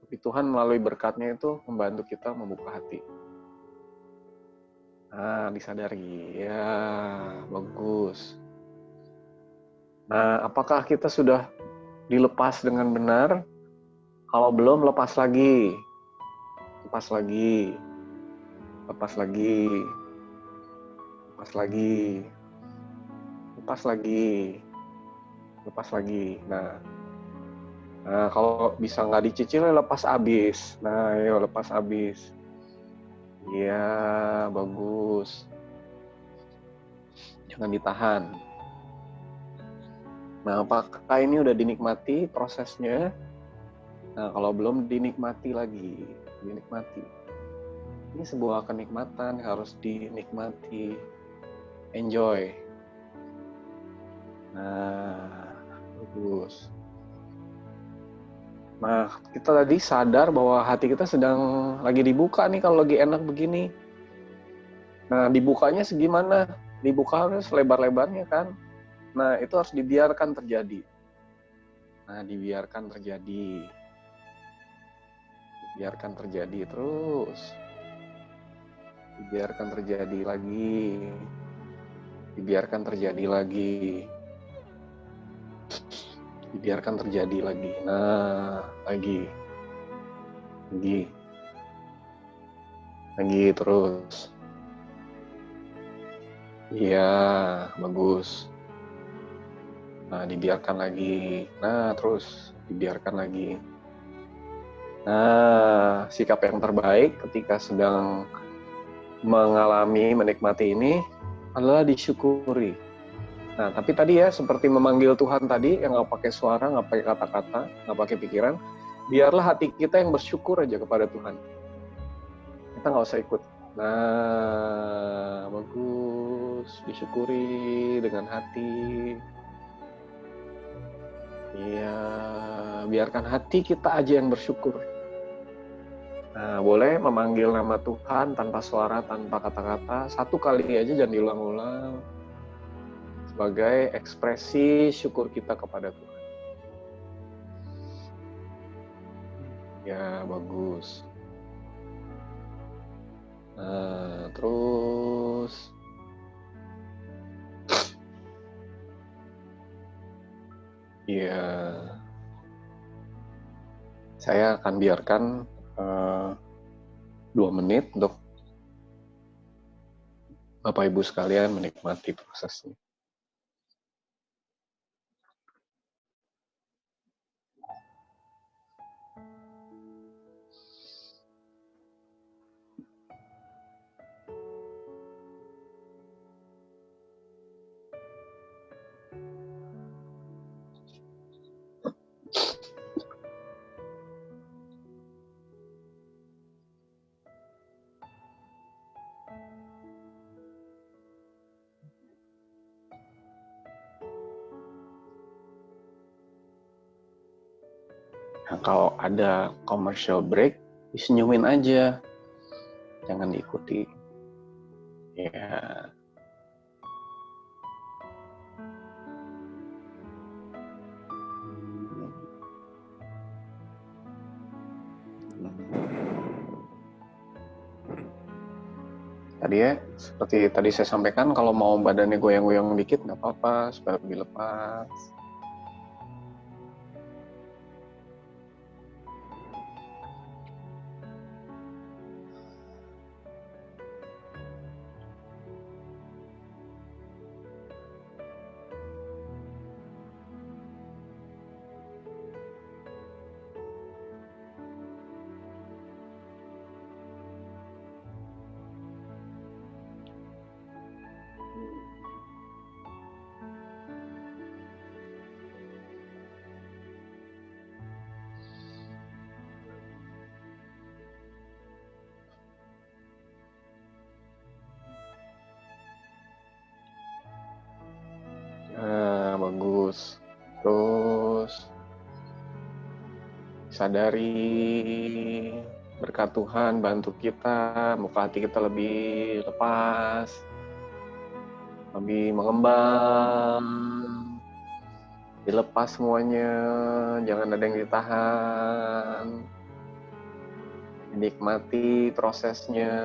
tapi Tuhan melalui berkatnya itu membantu kita membuka hati. Nah, disadari. Ya, bagus. Nah, apakah kita sudah dilepas dengan benar? Kalau belum, lepas lagi. Lepas lagi. Lepas lagi. Lepas lagi. Lepas lagi. Lepas lagi. Nah, kalau bisa nggak dicicil, lepas abis. Nah, ayo lepas abis. Iya, bagus. Jangan ditahan. Nah, apakah ini udah dinikmati prosesnya? Nah, kalau belum, dinikmati lagi. Dinikmati. Ini sebuah kenikmatan, harus dinikmati. Enjoy. Nah, bagus. Nah, kita tadi sadar bahwa hati kita sedang lagi dibuka nih kalau lagi enak begini. Nah, dibukanya segimana? Dibuka harus lebar-lebarnya kan? Nah, itu harus dibiarkan terjadi. Nah, dibiarkan terjadi. Dibiarkan terjadi terus. Dibiarkan terjadi lagi. Dibiarkan terjadi lagi. Dibiarkan terjadi lagi. Nah, lagi. Lagi terus. Iya, bagus. Nah, dibiarkan lagi. Nah, terus dibiarkan lagi. Nah, sikap yang terbaik ketika sedang mengalami, menikmati ini adalah disyukuri. Nah, tapi tadi ya, seperti memanggil Tuhan tadi, yang nggak pakai suara, nggak pakai kata-kata, nggak pakai pikiran, biarlah hati kita yang bersyukur aja kepada Tuhan. Kita nggak usah ikut. Nah, bagus. Disyukuri dengan hati. Iya, biarkan hati kita aja yang bersyukur. Nah, boleh memanggil nama Tuhan tanpa suara, tanpa kata-kata. Satu kali aja, jangan diulang-ulang. Sebagai ekspresi syukur kita kepada Tuhan. Ya, bagus. Nah, terus. Ya, saya akan biarkan 2 menit untuk Bapak Ibu sekalian menikmati prosesnya. Nah, kalau ada commercial break, disenyumin aja. Jangan diikuti. Ya. Tadi ya, seperti tadi saya sampaikan, kalau mau badannya goyang-goyang dikit, nggak apa-apa, supaya lebih lepas. sadari berkat Tuhan bantu kita, muka hati kita lebih lepas, lebih mengembang, dilepas semuanya, jangan ada yang ditahan, nikmati prosesnya.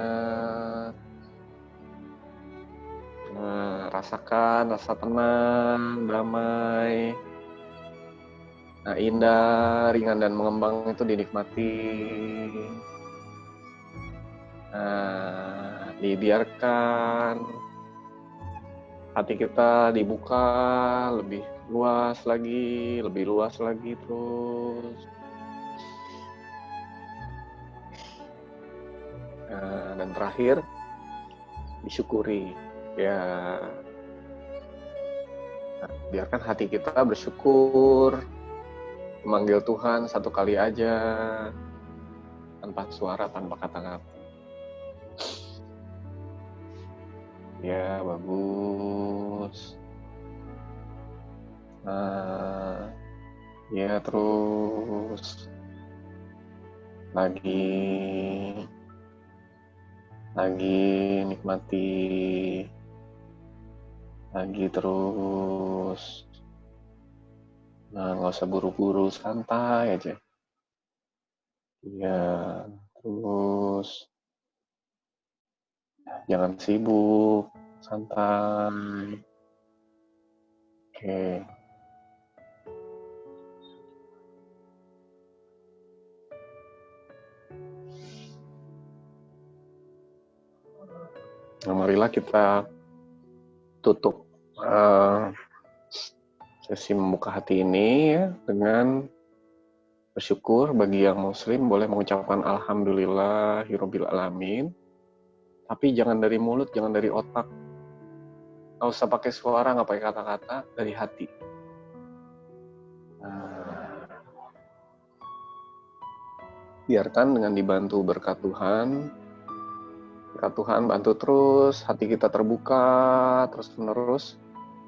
Nah, rasakan rasa tenang, damai. Nah, indah, ringan, dan mengembang itu dinikmati. Nah, dibiarkan hati kita dibuka lebih luas lagi terus. Nah, dan terakhir, disyukuri. Ya, nah, biarkan hati kita bersyukur, memanggil Tuhan satu kali aja, tanpa suara, tanpa kata-kata. Ya, bagus. Nah, ya terus. Lagi nikmati. Lagi terus. Nah, nggak usah buru-buru, santai aja. Ya, terus. Jangan sibuk, santai. Oke. Nah, marilah kita tutup sesi membuka hati ini ya, dengan bersyukur. Bagi yang muslim boleh mengucapkan alhamdulillahirabbil alamin, tapi jangan dari mulut, jangan dari otak, nggak usah pakai suara, nggak pakai kata-kata, dari hati. Biarkan dengan dibantu berkat Tuhan bantu terus, hati kita terbuka terus-menerus.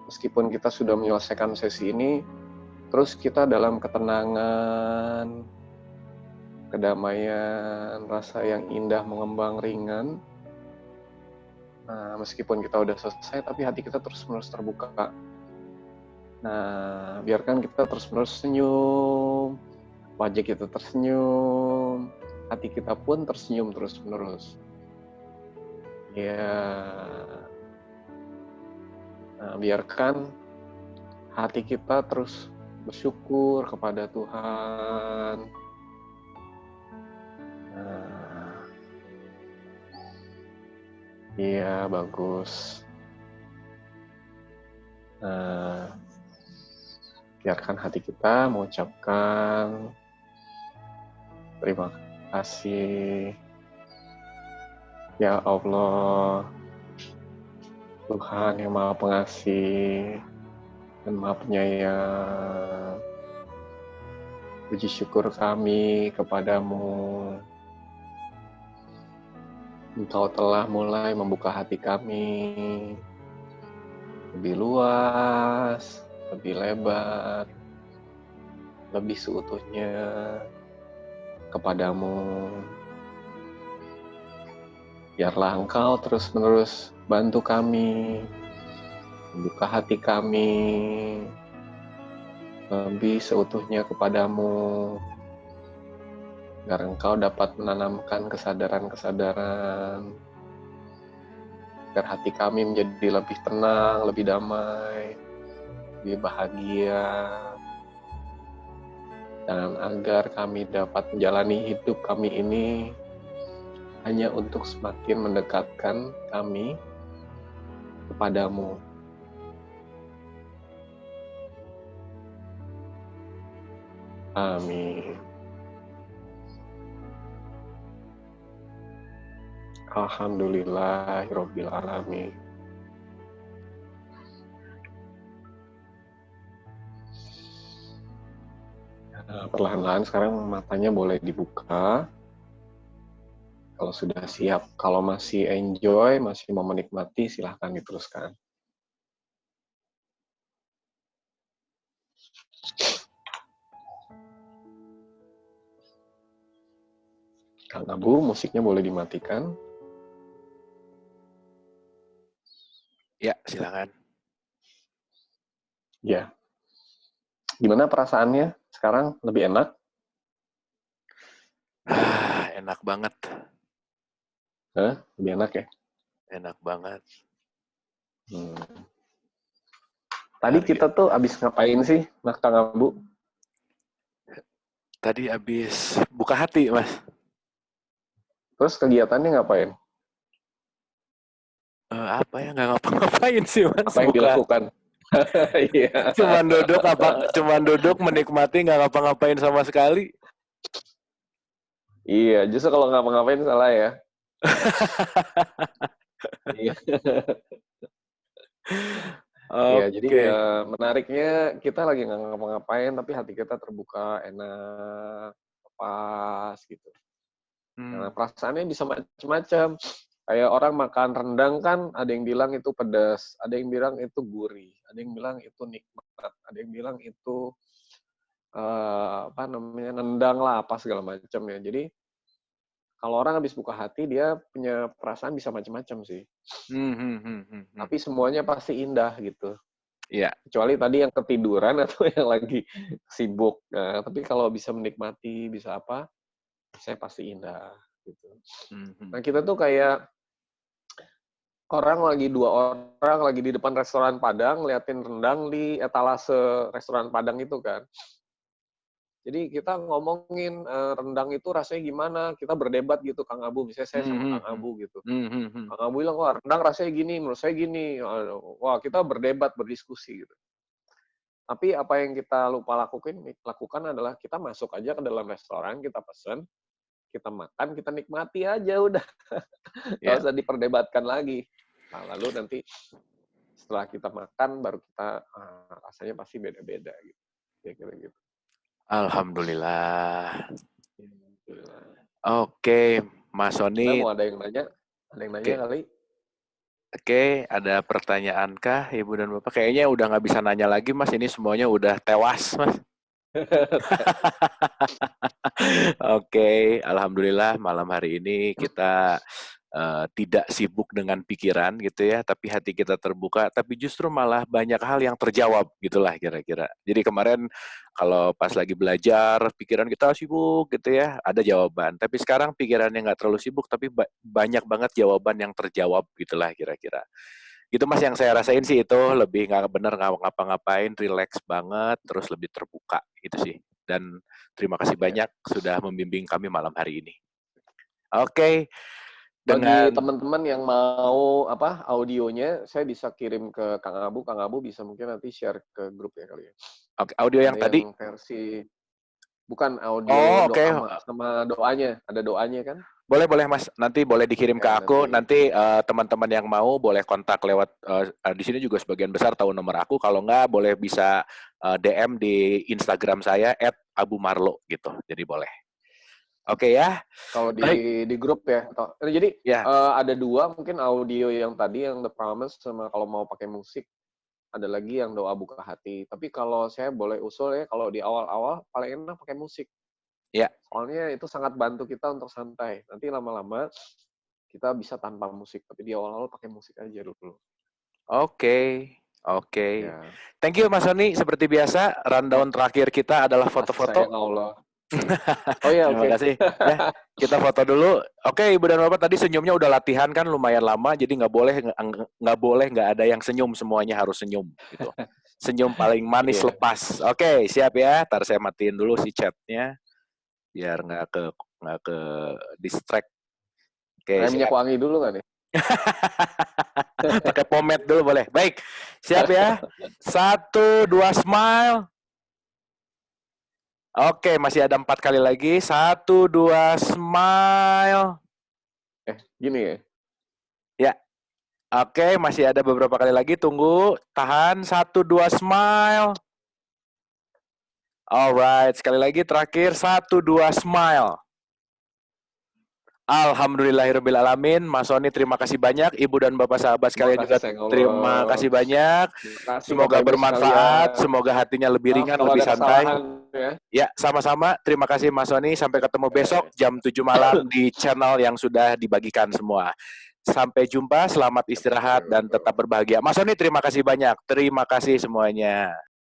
Meskipun kita sudah menyelesaikan sesi ini, terus kita dalam ketenangan, kedamaian, rasa yang indah, mengembang, ringan. Nah, meskipun kita udah selesai, tapi hati kita terus-menerus terbuka. Nah, biarkan kita terus-menerus senyum, wajah kita tersenyum, hati kita pun tersenyum terus-menerus. Ya, nah, biarkan hati kita terus bersyukur kepada Tuhan. Nah, iya, bagus. Nah, biarkan hati kita mengucapkan terima kasih. Ya Allah, Tuhan yang Maha Pengasih dan Maha Penyayang, puji syukur kami kepadamu. Engkau telah mulai membuka hati kami lebih luas, lebih lebar, lebih seutuhnya kepadamu. Biarlah Engkau terus-menerus bantu kami, membuka hati kami lebih seutuhnya kepadamu, agar Engkau dapat menanamkan kesadaran-kesadaran, agar hati kami menjadi lebih tenang, lebih damai, lebih bahagia, dan agar kami dapat menjalani hidup kami ini hanya untuk semakin mendekatkan kami kepadamu. Amin. Alhamdulillahirabbil alamin. Nah, perlahan-lahan sekarang matanya boleh dibuka. Kalau sudah siap, kalau masih enjoy, masih mau menikmati, silahkan diteruskan. Kang Abu, musiknya boleh dimatikan. Ya, silakan. Ya. Gimana perasaannya sekarang? Lebih enak? Enak banget. Lebih enak ya? Enak banget. Tadi kita tuh abis ngapain sih, Kang Abu? Tadi abis buka hati, Mas. Terus kegiatannya ngapain? Apa ya, nggak ngapa-ngapain sih, Mas. Apa yang dilakukan? Iya. Cuman duduk menikmati, nggak ngapa-ngapain sama sekali. Iya, justru kalau ngapa-ngapain salah ya. Iya. Iya, jadi menariknya kita lagi nggak ngapa-ngapain, tapi hati kita terbuka, enak, pas gitu. Nah, perasaannya bisa macam-macam. Kayak orang makan rendang kan, ada yang bilang itu pedas, ada yang bilang itu gurih, ada yang bilang itu nikmat, ada yang bilang itu nendang lah, apa segala macam ya. Jadi kalau orang habis buka hati, dia punya perasaan bisa macam-macam sih. Tapi semuanya pasti indah gitu. Iya. Kecuali tadi yang ketiduran atau yang lagi sibuk. Nah, tapi kalau bisa menikmati, bisa apa, saya pasti indah gitu. Nah, kita tuh kayak dua orang lagi di depan restoran Padang, liatin rendang di etalase restoran Padang itu kan. Jadi kita ngomongin rendang itu rasanya gimana, kita berdebat gitu, Kang Abu, misalnya saya sama Kang Abu gitu. Kang Abu bilang, wah rendang rasanya gini, menurut saya gini. Wah, kita berdebat, berdiskusi gitu. Tapi apa yang kita lupa lakukan adalah kita masuk aja ke dalam restoran, kita pesen, kita makan, kita nikmati aja udah. Nggak usah diperdebatkan lagi. Nah, lalu nanti setelah kita makan, baru kita rasanya pasti beda-beda gitu. Kira-kira gitu. Alhamdulillah. Oke, Mas Sony. Mau ada yang nanya? Ada yang nanya kali? Oke, ada pertanyaan kah, Ibu dan Bapak? Kayaknya udah nggak bisa nanya lagi, Mas. Ini semuanya udah tewas, Mas. Oke, alhamdulillah malam hari ini kita tidak sibuk dengan pikiran gitu ya, tapi hati kita terbuka, tapi justru malah banyak hal yang terjawab gitulah kira-kira. Jadi kemarin kalau pas lagi belajar, pikiran kita sibuk gitu ya, ada jawaban. Tapi sekarang pikirannya nggak terlalu sibuk, tapi banyak banget jawaban yang terjawab gitulah kira-kira. Gitu Mas, yang saya rasain sih itu lebih nggak bener ngapa-ngapain, relax banget, terus lebih terbuka gitu sih. Dan terima kasih banyak sudah membimbing kami malam hari ini. Oke. Bagi teman-teman yang mau audionya, saya bisa kirim ke Kang Abu. Kang Abu bisa mungkin nanti share ke grup ya kali ya. Oke, audio yang tadi? Versi bukan audio sama doanya. Ada doanya kan? Boleh Mas. Nanti boleh dikirim ke aku. Nanti teman-teman yang mau boleh kontak lewat di sini juga sebagian besar tahu nomor aku. Kalau nggak boleh bisa DM di Instagram saya @abumarlo gitu. Jadi boleh. Oke ya. Kalau di grup ya. Jadi ada dua mungkin audio yang tadi yang The Promise sama kalau mau pakai musik. Ada lagi yang doa buka hati. Tapi kalau saya boleh usul ya, kalau di awal-awal paling enak pakai musik. Ya. Soalnya itu sangat bantu kita untuk santai. Nanti lama-lama kita bisa tanpa musik. Tapi di awal-awal pakai musik aja dulu. Oke. Ya. Thank you Mas Sony. Seperti biasa, rundown terakhir kita adalah foto-foto. Allah. Oh ya, terima kasih. Ya, kita foto dulu. Oke, Ibu dan Bapak, tadi senyumnya udah latihan kan lumayan lama, jadi nggak boleh nggak ada yang senyum, semuanya harus senyum. Gitu. Senyum paling manis lepas. Oke, siap ya. Ntar saya matiin dulu si chatnya, biar nggak ke distract. Oke. Minyak wangi dulu nggak nih? Pakai pomade dulu boleh. Baik, siap ya. 1, 2, smile. Oke, masih ada 4 kali lagi. 1, 2, smile. Gini ya? Ya. Oke, masih ada beberapa kali lagi. Tunggu. Tahan. 1, 2, smile. Alright, sekali lagi terakhir. 1, 2, smile. Alhamdulillahirrabbilalamin. Mas Sony, terima kasih banyak. Ibu dan Bapak sahabat sekalian juga terima kasih banyak. Semoga bermanfaat. Semoga hatinya lebih ringan, lebih santai. ya. Ya, sama-sama. Terima kasih Mas Sony. Sampai ketemu besok jam 7 malam di channel yang sudah dibagikan semua. Sampai jumpa, selamat istirahat dan tetap berbahagia. Mas Sony, terima kasih banyak. Terima kasih semuanya.